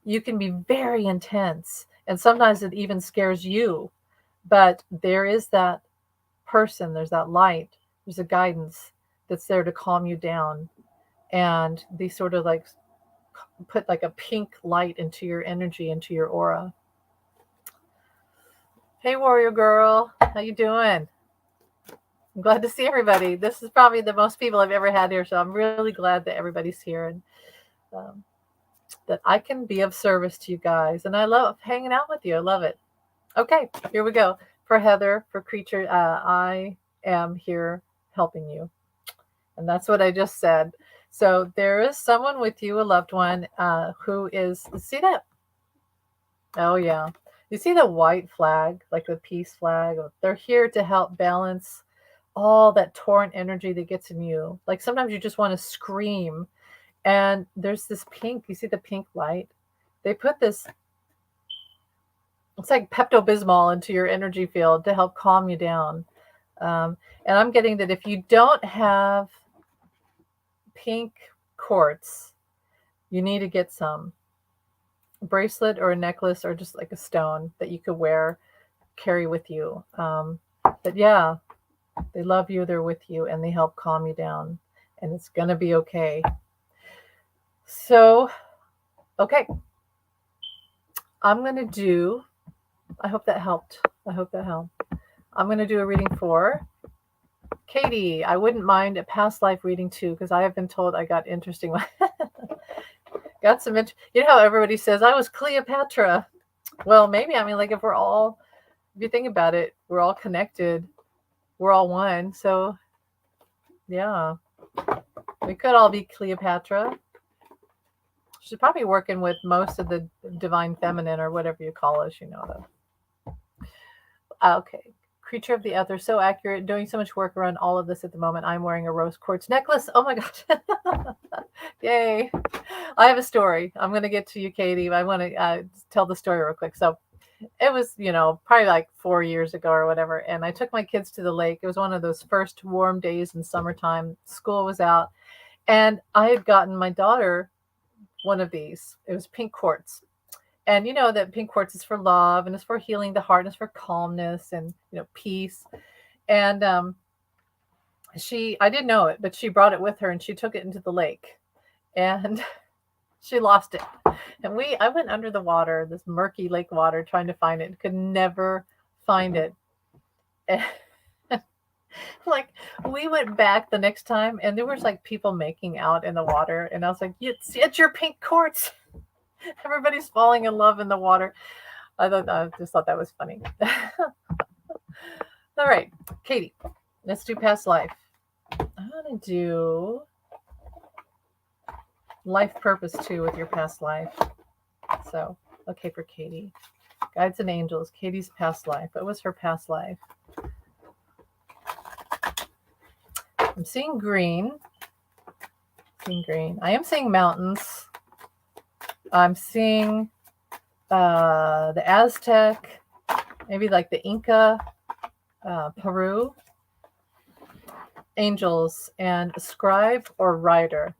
You can be very intense, and sometimes it even scares you. But there is that person, there's that light, there's a guidance that's there to calm you down. And they sort of like put like a pink light into your energy, into your aura. Hey, warrior girl, how you doing? I'm glad to see everybody. This is probably the most people I've ever had here, so I'm really glad that everybody's here and that I can be of service to you guys. And I love hanging out with you. I love it. Okay, here we go. For Heather, for Creature, I am here helping you. And that's what I just said. So there is someone with you, a loved one, who is, see that? Oh, yeah. You see the white flag, like the peace flag? They're here to help balance all that torrent energy that gets in you. Like sometimes you just want to scream. And there's this pink, you see the pink light? They put this, it's like Pepto-Bismol into your energy field to help calm you down. And I'm getting that if you don't have pink quartz, you need to get some bracelet or a necklace or just like a stone that you could wear, carry with you. But yeah, they love you, they're with you, and they help calm you down, and it's going to be okay. So, okay. I'm going to do, I hope that helped. I'm going to do a reading for Katie. I wouldn't mind a past life reading too, because I have been told I got interesting. Got some, you know how everybody says, I was Cleopatra. Well, maybe, I mean, like if you think about it, we're all connected. We're all one. So, yeah, we could all be Cleopatra. She's probably working with most of the divine feminine or whatever you call us, Okay. Creature of the Ether, so accurate. Doing so much work around all of this at the moment. I'm wearing a rose quartz necklace. Oh my gosh. Yay. I have a story. I'm going to get to you, Katie. I want to tell the story real quick. So It was, probably like 4 years ago or whatever. And I took my kids to the lake. It was one of those first warm days in summertime. School was out. And I had gotten my daughter one of these. It was pink quartz. And you know that pink quartz is for love and it's for healing the heart and it's for calmness and, peace. And I didn't know it, but she brought it with her and she took it into the lake. And she lost it. And I went under the water, this murky lake water, trying to find it. Could never find it. And like we went back the next time and there was like people making out in the water. And I was like, it's your pink quartz. Everybody's falling in love in the water. I just thought that was funny. All right, Katie, let's do past life. I'm going to do life purpose too with your past life. So, okay, for Katie. Guides and angels, Katie's past life. What was her past life? I'm seeing green. I am seeing mountains. I'm seeing the Aztec, maybe like the Inca, Peru. Angels and scribe or writer.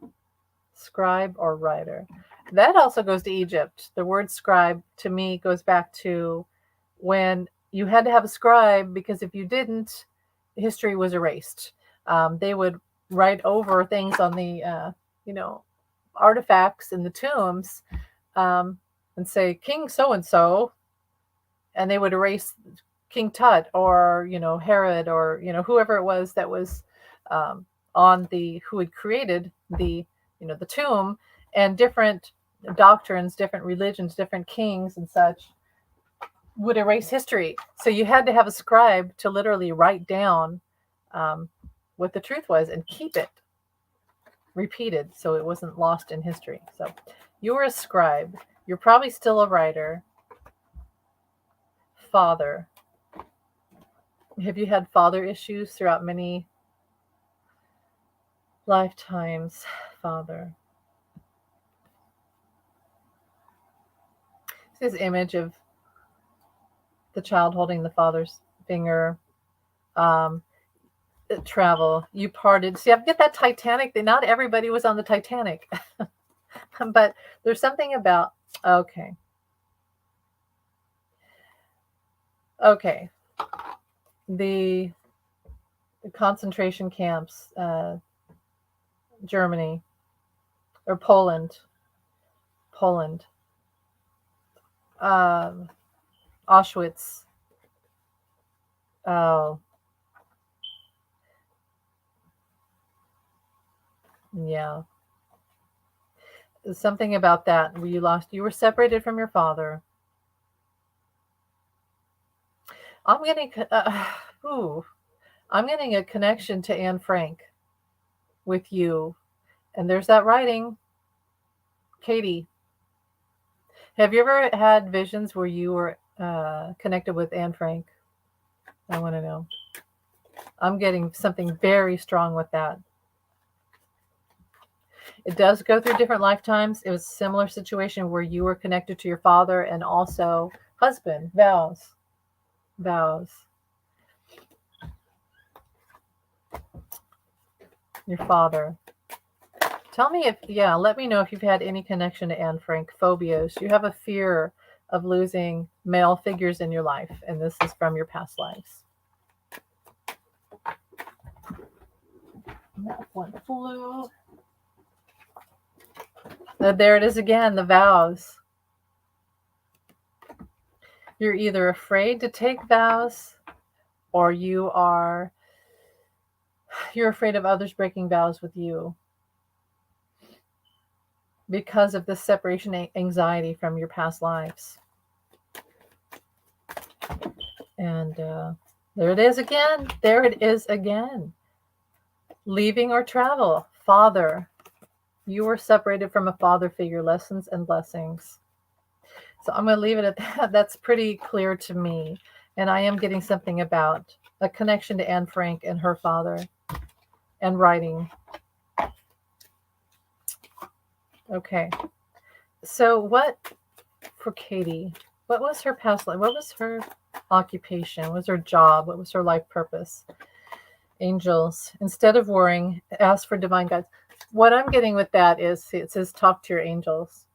That also goes to Egypt. The word scribe to me goes back to when you had to have a scribe because if you didn't, history was erased. They would write over things on the, artifacts in the tombs and say King so-and-so, and they would erase King Tut or, Herod or, whoever it was that was who had created the tomb, and different doctrines, different religions, different kings and such would erase history. So you had to have a scribe to literally write down what the truth was and keep it repeated so it wasn't lost in history. So you were a scribe. You're probably still a writer. Father. Have you had father issues throughout many lifetimes? Father. This image of the child holding the father's finger. Travel. You parted. See, I get that Titanic thing. Not everybody was on the Titanic. But there's something about, okay. The concentration camps, Germany or Poland, Auschwitz. Oh, yeah. Something about that where you were separated from your father. I'm getting a connection to Anne Frank with you. And there's that writing. Katie, have you ever had visions where you were connected with Anne Frank? I want to know. I'm getting something very strong with that. It does go through different lifetimes. It was a similar situation where you were connected to your father and also husband, vows. Your father. Tell me let me know if you've had any connection to Anne Frank. Phobias. You have a fear of losing male figures in your life, and this is from your past lives. That one flew. There it is again, the vows. You're either afraid to take vows or you're afraid of others breaking vows with you because of the separation anxiety from your past lives. And there it is again. Leaving or travel. Father. You were separated from a father figure, lessons and blessings. So I'm going to leave it at that. That's pretty clear to me. And I am getting something about a connection to Anne Frank and her father and writing. Okay. So what for Katie? What was her past life? What was her occupation? What was her job? What was her life purpose? Angels. Instead of worrying, ask for divine guidance. What I'm getting with that is, see, it says talk to your angels.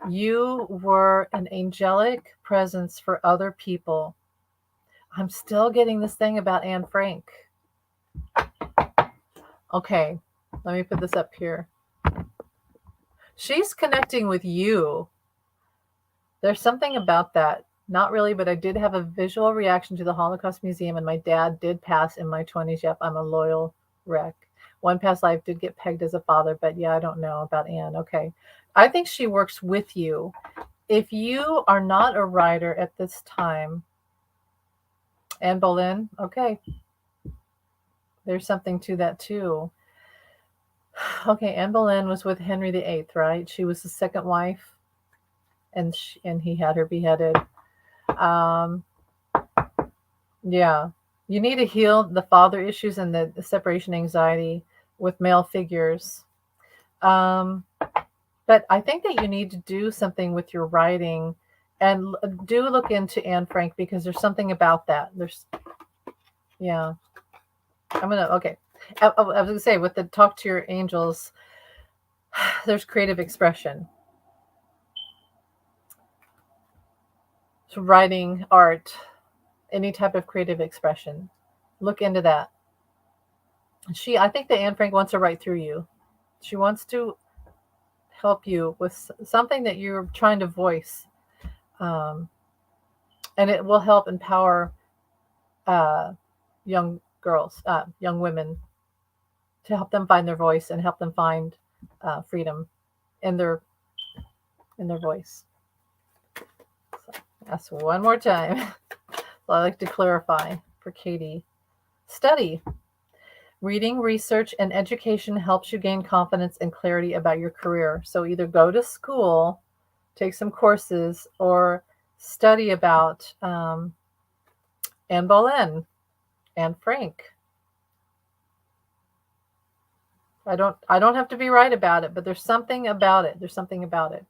You were an angelic presence for other people. I'm still getting this thing about Anne Frank. Okay, let me put this up here. She's connecting with you. There's something about that. Not really, but I did have a visual reaction to the Holocaust Museum, and my dad did pass in my 20s. Yep, I'm a loyal wreck. One past life did get pegged as a father, but yeah, I don't know about Anne. Okay. I think she works with you. If you are not a writer at this time, Anne Boleyn, okay, there's something to that too. Okay, Anne Boleyn was with Henry VIII, right? She was the second wife, and he had her beheaded. Um, yeah, you need to heal the father issues and the separation anxiety with male figures. Um, but I think that you need to do something with your writing, and do look into Anne Frank, because there's something about that. Yeah, okay. I was gonna say, with the talk to your angels, there's creative expression. So writing, art, any type of creative expression. Look into that. I think that Anne Frank wants to write through you. She wants to help you with something that you're trying to voice, um, and it will help empower uh, young girls, young women, to help them find their voice and help them find freedom in their voice. So that's one more time. So I like to clarify for Katie. Study. Reading, research, and education helps you gain confidence and clarity about your career. So either go to school, take some courses, or study about Anne Boleyn, Anne Frank. I don't have to be right about it, but there's something about it. There's something about it.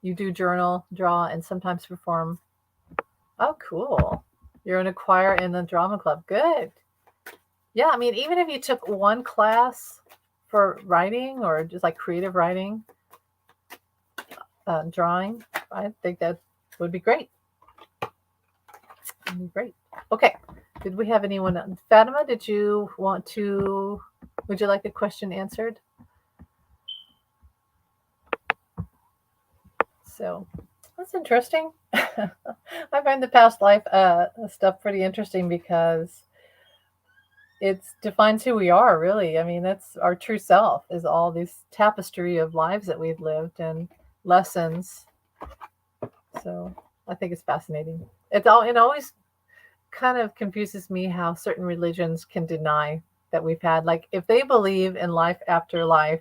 You do journal, draw, and sometimes perform. Oh, cool. You're in a choir in the drama club. Good. Yeah, I mean, even if you took one class for writing, or just like creative writing, drawing, I think that would be great. Would be great. Okay. Did we have anyone? Fatima, would you like a question answered? So that's interesting. I find the past life stuff pretty interesting, because it defines who we are, really. I mean, that's our true self, is all this tapestry of lives that we've lived and lessons. So I think it's fascinating. It always kind of confuses me how certain religions can deny that we've had, like, if they believe in life after life,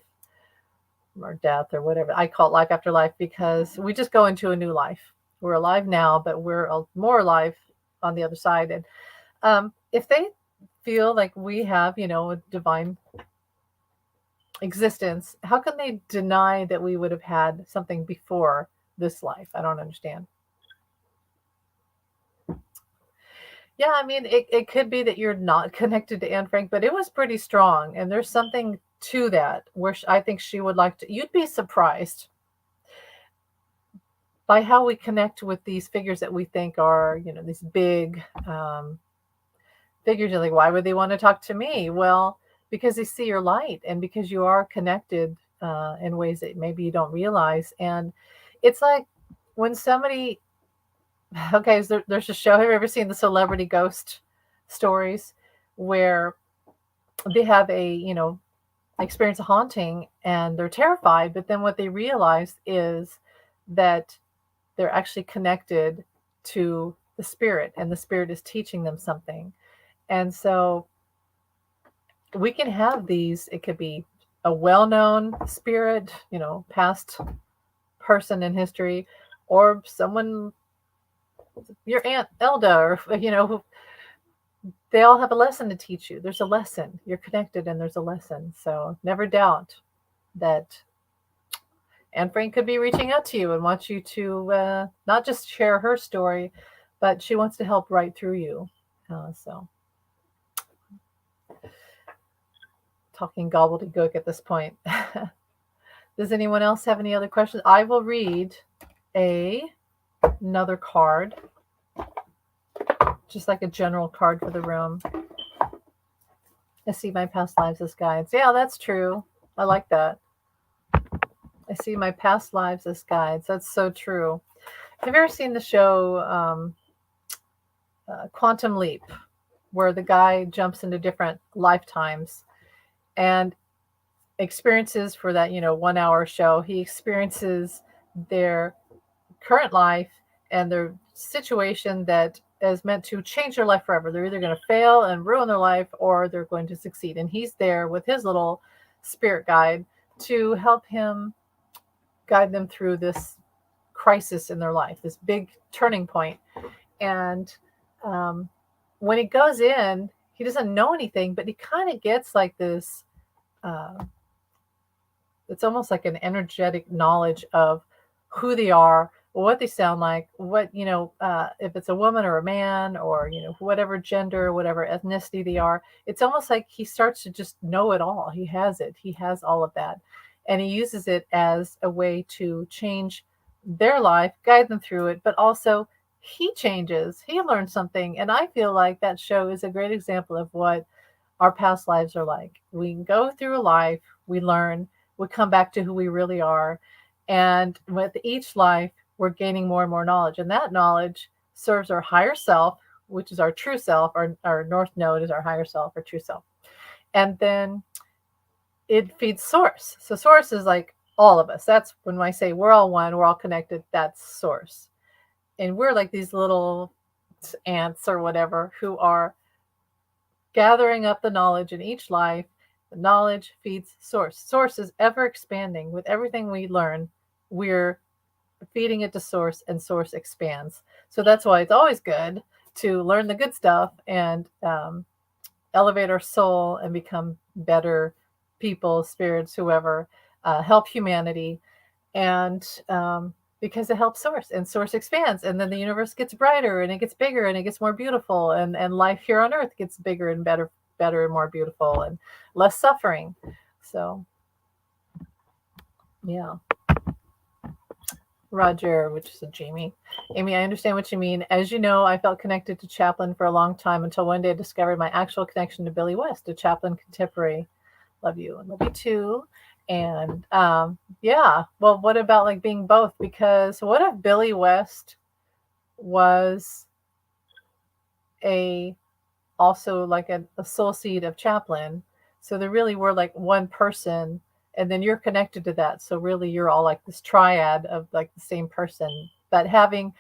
or death, or whatever. I call it life after life, because we just go into a new life. We're alive now, but we're more alive on the other side. And if they feel like we have, a divine existence, how can they deny that we would have had something before this life? I don't understand. Yeah, I mean, it could be that you're not connected to Anne Frank, but it was pretty strong. And there's something to that, where I think she would like to, you'd be surprised by how we connect with these figures that we think are, these big figures. You're like, why would they want to talk to me? Well, because they see your light, and because you are connected in ways that maybe you don't realize. And it's like when somebody, okay, there's a show. Have you ever seen the Celebrity Ghost Stories, where they have experience a haunting, and they're terrified, but then what they realize is that they're actually connected to the spirit, and the spirit is teaching them something. And so we can have these, it could be a well-known spirit, past person in history, or someone, your Aunt Elda, or, they all have a lesson to teach you. There's a lesson. You're connected, and there's a lesson. So never doubt that Anne Frank could be reaching out to you and wants you to not just share her story, but she wants to help right through you. So, talking gobbledygook at this point. Does anyone else have any other questions? I will read another card, just like a general card for the room. I see my past lives as guides. Yeah, that's true. I like that. I see my past lives as guides. That's so true. Have you ever seen the show Quantum Leap, where the guy jumps into different lifetimes and experiences for that, 1 hour show? He experiences their current life and their situation that is meant to change their life forever. They're either going to fail and ruin their life or they're going to succeed. And he's there with his little spirit guide to help him guide them through this crisis in their life, this big turning point. And when he goes in, he doesn't know anything, but he kind of gets like this. It's almost like an energetic knowledge of who they are, what they sound like, what, if it's a woman or a man or, whatever gender, whatever ethnicity they are. It's almost like he starts to just know it all. He has it. He has all of that. And he uses it as a way to change their life, guide them through it, but also he changes. He learns something. And I feel like that show is a great example of what our past lives are like. We go through life, we learn, we come back to who we really are. And with each life, we're gaining more and more knowledge. And that knowledge serves our higher self, which is our true self. Our North Node is our higher self, our true self. And then it feeds Source. So Source is like all of us. That's when I say we're all one, we're all connected. That's Source. And we're like these little ants or whatever who are gathering up the knowledge in each life. The knowledge feeds Source. Source is ever expanding. With everything we learn, we're feeding it to Source, and Source expands. So that's why it's always good to learn the good stuff and elevate our soul and become better people, spirits, whoever, help humanity. And because it helps Source, and Source expands, and then the universe gets brighter and it gets bigger and it gets more beautiful, and life here on earth gets bigger and better and more beautiful and less suffering. So yeah. Roger, which is a Jamie. Amy, I understand what you mean. As you know, I felt connected to Chaplin for a long time until one day I discovered my actual connection to Billy West, a Chaplin contemporary. Love you, and love you too. And yeah, well, what about like being both? Because what if Billy West was also like a soul seed of Chaplin? So they really were like one person, and then you're connected to that. So really you're all like this triad of like the same person, but having,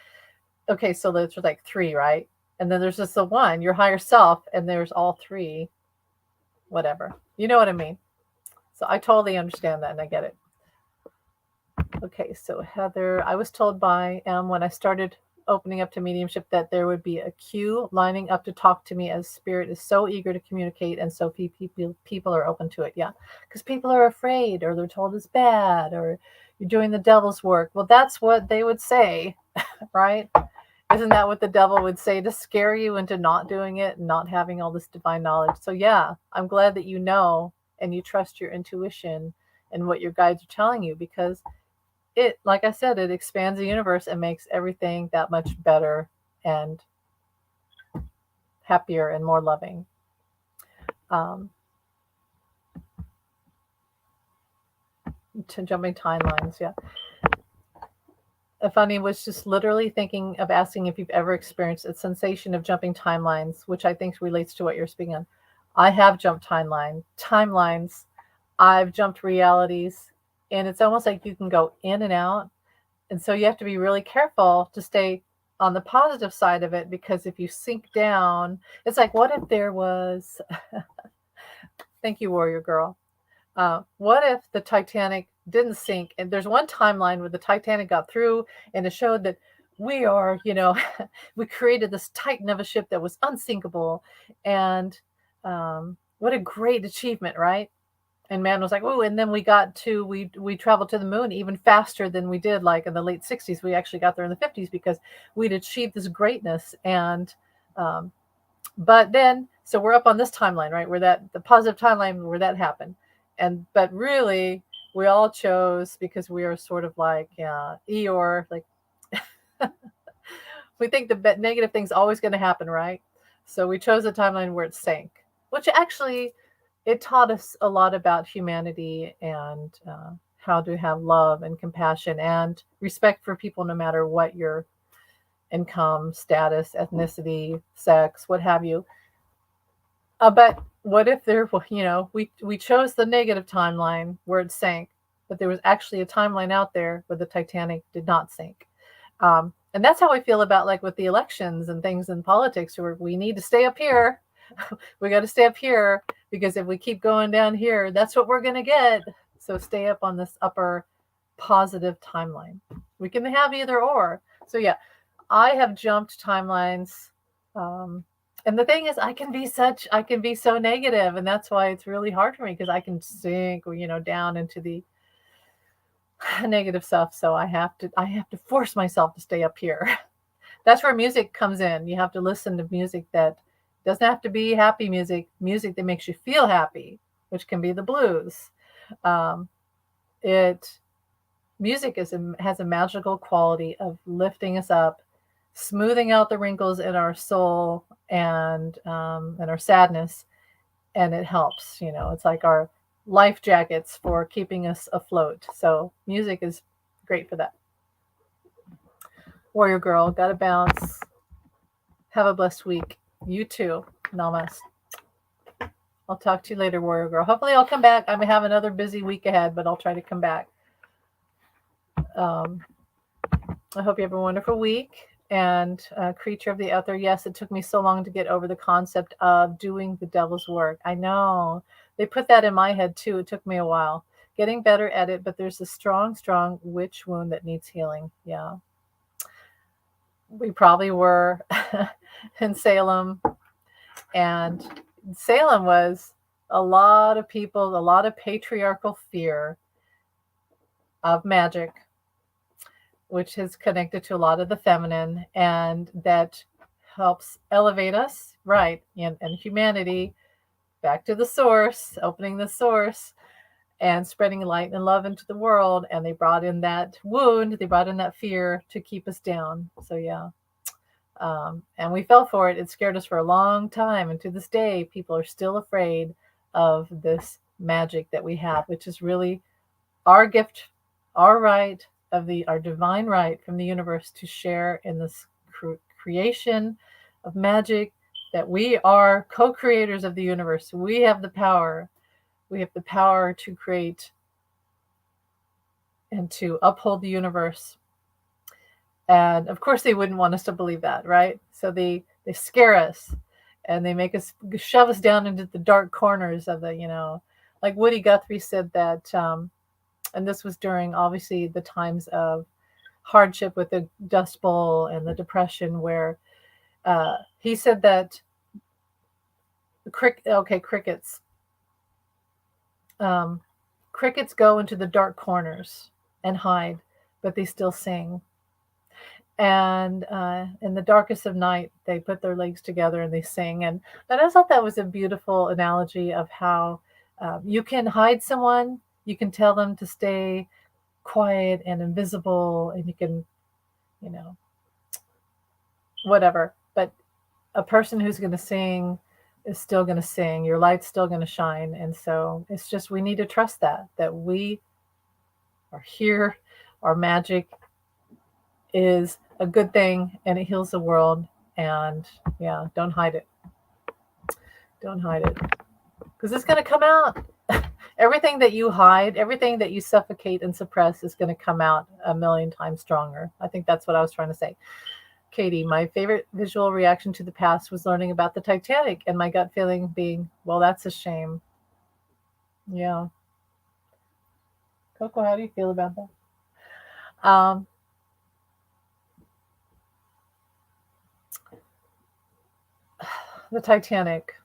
okay, so there's like three, right? And then there's just the one, your higher self, and there's all three, whatever. You know what I mean? So I totally understand that and I get it. Okay, so Heather, I was told by when I started opening up to mediumship that there would be a queue lining up to talk to me, as spirit is so eager to communicate and so few people are open to it. Yeah, because people are afraid, or they're told it's bad, or you're doing the devil's work. Well, that's what they would say, right? Isn't that what the devil would say, to scare you into not doing it and not having all this divine knowledge? So yeah, I'm glad that you know and you trust your intuition and what your guides are telling you, because it, like I said, it expands the universe and makes everything that much better and happier and more loving. To jumping timelines, yeah. Funny was just literally thinking of asking if you've ever experienced a sensation of jumping timelines, which I think relates to what you're speaking on. I have jumped timelines. I've jumped realities, and it's almost like you can go in and out. And so you have to be really careful to stay on the positive side of it, because if you sink down, it's like, what if there was, thank you, Warrior Girl. What if the Titanic didn't sink? And there's one timeline where the Titanic got through and it showed that we are, we created this titan of a ship that was unsinkable. And what a great achievement, right? And man was like, oh, and then we traveled to the moon even faster than we did like in the late 60s. We actually got there in the 50s because we'd achieved this greatness. And um, but then so we're up on this timeline, right, where that the positive timeline where that happened. And but really we all chose because we are sort of like Eeyore, like we think the negative thing's always going to happen, right? So we chose a timeline where it sank, which actually it taught us a lot about humanity and how to have love and compassion and respect for people, no matter what your income, status, ethnicity, sex, what have you. But what if there, we chose the negative timeline where it sank, but there was actually a timeline out there where the Titanic did not sink. And that's how I feel about like with the elections and things in politics, where we need to stay up here. We got to stay up here because if we keep going down here, that's what we're going to get. So stay up on this upper positive timeline. We can have either or. So yeah, I have jumped timelines. And the thing is, I can be so negative, and that's why it's really hard for me because I can sink, down into the negative stuff. So I have to force myself to stay up here. That's where music comes in. You have to listen to music that doesn't have to be happy music, music that makes you feel happy, which can be the blues. Um, it music has a magical quality of lifting us up, smoothing out the wrinkles in our soul and our sadness, and it helps. It's like our life jackets for keeping us afloat. So music is great for that. Warrior girl, gotta bounce. Have a blessed week. You too. Namaste. I'll talk to you later, Warrior Girl. Hopefully, I'll come back. I may have another busy week ahead, but I'll try to come back. Um, I hope you have a wonderful week. And creature of the ether, yes, it took me so long to get over the concept of doing the devil's work. I know. They put that in my head too. It took me a while. Getting better at it, but there's a strong, strong witch wound that needs healing. Yeah. We probably were in Salem, and Salem was a lot of people, a lot of patriarchal fear of magic, which is connected to a lot of the feminine, and that helps elevate us, right? And humanity back to the source, opening the source and spreading light and love into the world. And they brought in that wound, they brought in that fear to keep us down. So, yeah. And we fell for it. It scared us for a long time. And to this day, people are still afraid of this magic that we have, which is really our gift, our right our divine right from the universe to share in this creation of magic, that we are co-creators of the universe. We have the power. We have the power to create and to uphold the universe. And of course, they wouldn't want us to believe that, right? So they scare us, and they make us shove us down into the dark corners of like Woody Guthrie said that, and this was during obviously the times of hardship with the Dust Bowl and the Depression, where he said that crickets, crickets go into the dark corners and hide, but they still sing. And in the darkest of night, they put their legs together and they sing. And I thought that was a beautiful analogy of how you can hide someone, you can tell them to stay quiet and invisible, and you can, you know, whatever. But a person who's going to sing is still going to sing. Your light's still going to shine. And so it's just, we need to trust that we are here. Our magic is a good thing and it heals the world. And yeah, don't hide it. Don't hide it. Because it's going to come out. Everything that you hide, everything that you suffocate and suppress is going to come out a million times stronger. I think that's what I was trying to say. Katie, my favorite visual reaction to the past was learning about the Titanic, and my gut feeling being, well, that's a shame. Yeah. Coco, how do you feel about that? The Titanic.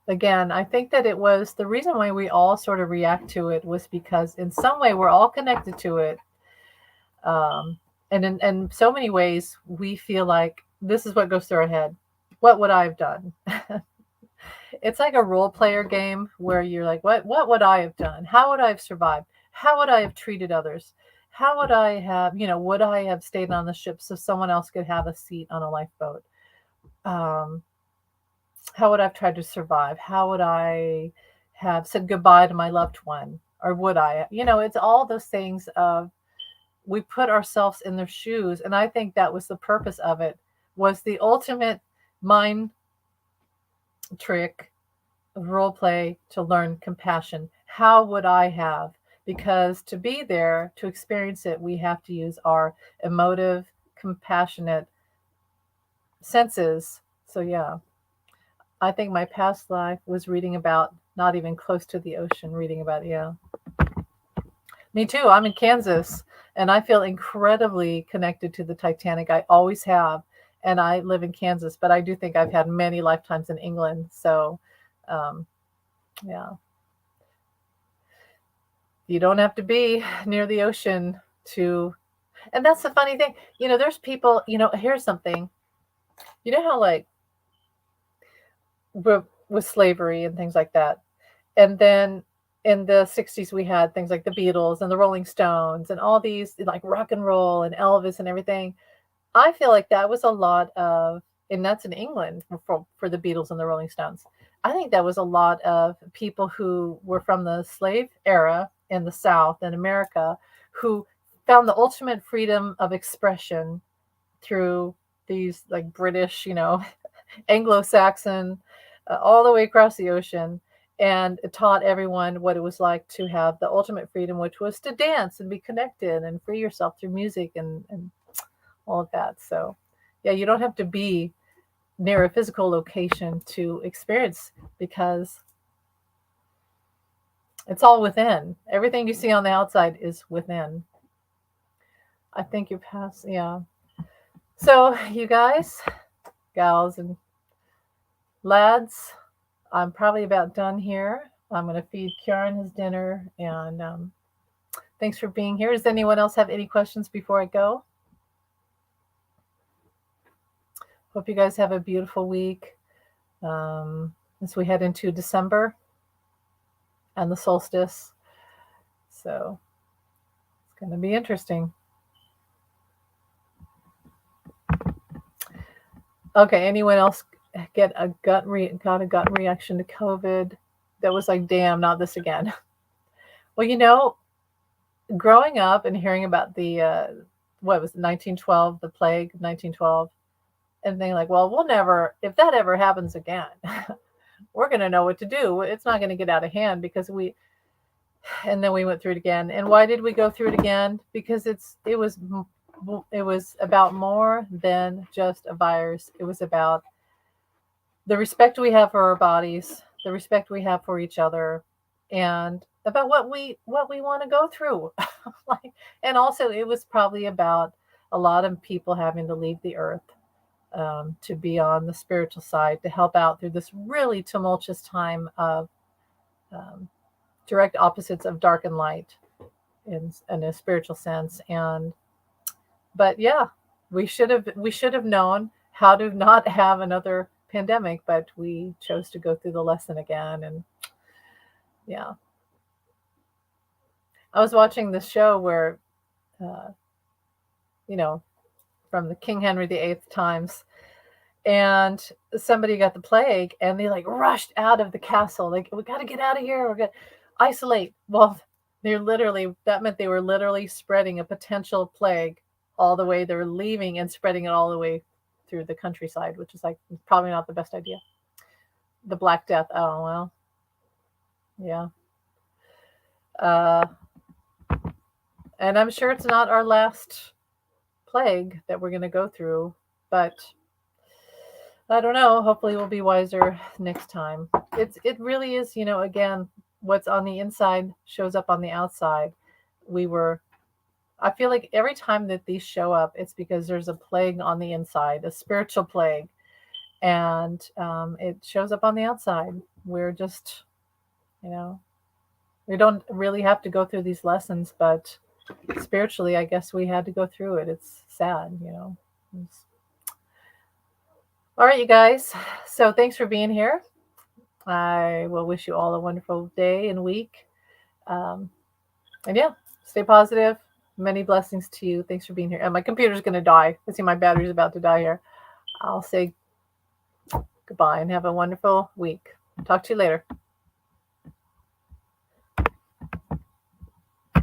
again, I think that it was the reason why we all sort of react to it was because in some way we're all connected to it. Um, and in so many ways, we feel like this is what goes through our head. What would I have done? It's like a role player game where you're like, what would I have done? How would I have survived? How would I have treated others? How would I have, would I have stayed on the ship so someone else could have a seat on a lifeboat? Um, how would I have tried to survive? How would I have said goodbye to my loved one? Or would I? It's all those things of we put ourselves in their shoes. And I think that was the purpose of it, was the ultimate mind trick role play to learn compassion. How would I have? Because to be there, to experience it, we have to use our emotive, compassionate senses. So, yeah, I think my past life was reading about not even close to the ocean, reading about, yeah. Me too. I'm in Kansas and I feel incredibly connected to the Titanic. I always have. And I live in Kansas, but I do think I've had many lifetimes in England. So, um, yeah. You don't have to be near the ocean to, and that's the funny thing. There's people, here's something. You know how, like, with slavery and things like that. And then in the 60s, we had things like the Beatles and the Rolling Stones and all these, like rock and roll and Elvis and everything. I feel like that was a lot of, and that's in England for the Beatles and the Rolling Stones. I think that was a lot of people who were from the slave era in the South in America who found the ultimate freedom of expression through these like British, Anglo-Saxon, all the way across the ocean. And it taught everyone what it was like to have the ultimate freedom, which was to dance and be connected and free yourself through music and all of that. So, yeah, you don't have to be near a physical location to experience because it's all within. Everything you see on the outside is within. I think you pass, yeah. So, you guys, gals, and lads, I'm probably about done here. I'm going to feed Kieran his dinner, and thanks for being here. Does anyone else have any questions before I go? Hope you guys have a beautiful week as we head into December and the solstice. So it's going to be interesting. Okay, anyone else got a gut reaction to COVID that was like, damn, not this again? Well, growing up and hearing about the what was it, 1912, the plague of 1912, and thinking like, well, we'll never, if that ever happens again, we're going to know what to do. It's not going to get out of hand because and then we went through it again. And why did we go through it again? Because it was about more than just a virus. It was about the respect we have for our bodies, the respect we have for each other, and about what we want to go through. Like, and also it was probably about a lot of people having to leave the earth to be on the spiritual side to help out through this really tumultuous time of um, direct opposites of dark and light in a spiritual sense. But yeah, we should have known how to not have another pandemic, but we chose to go through the lesson again. And yeah, I was watching this show where uh, you know from the King Henry VIII times, and somebody got the plague and they like rushed out of the castle, like, we got to get out of here, we're going to isolate. Well, that meant they were literally spreading a potential plague all the way, they were leaving and spreading it all the way through the countryside, which is like probably not the best idea. The Black Death, oh well, yeah. uh and I'm sure it's not our last plague that we're going to go through, but I don't know. Hopefully, we'll be wiser next time. It really is, again, what's on the inside shows up on the outside. We were, I feel like every time that these show up, it's because there's a plague on the inside, a spiritual plague, and it shows up on the outside. we're just, we don't really have to go through these lessons, but spiritually, I guess we had to go through it. It's sad. All right, you guys. So thanks for being here. I will wish you all a wonderful day and week. Um, and yeah, stay positive. Many blessings to you. Thanks for being here. And my computer's going to die. I see my battery's about to die here. I'll say goodbye and have a wonderful week. Talk to you later.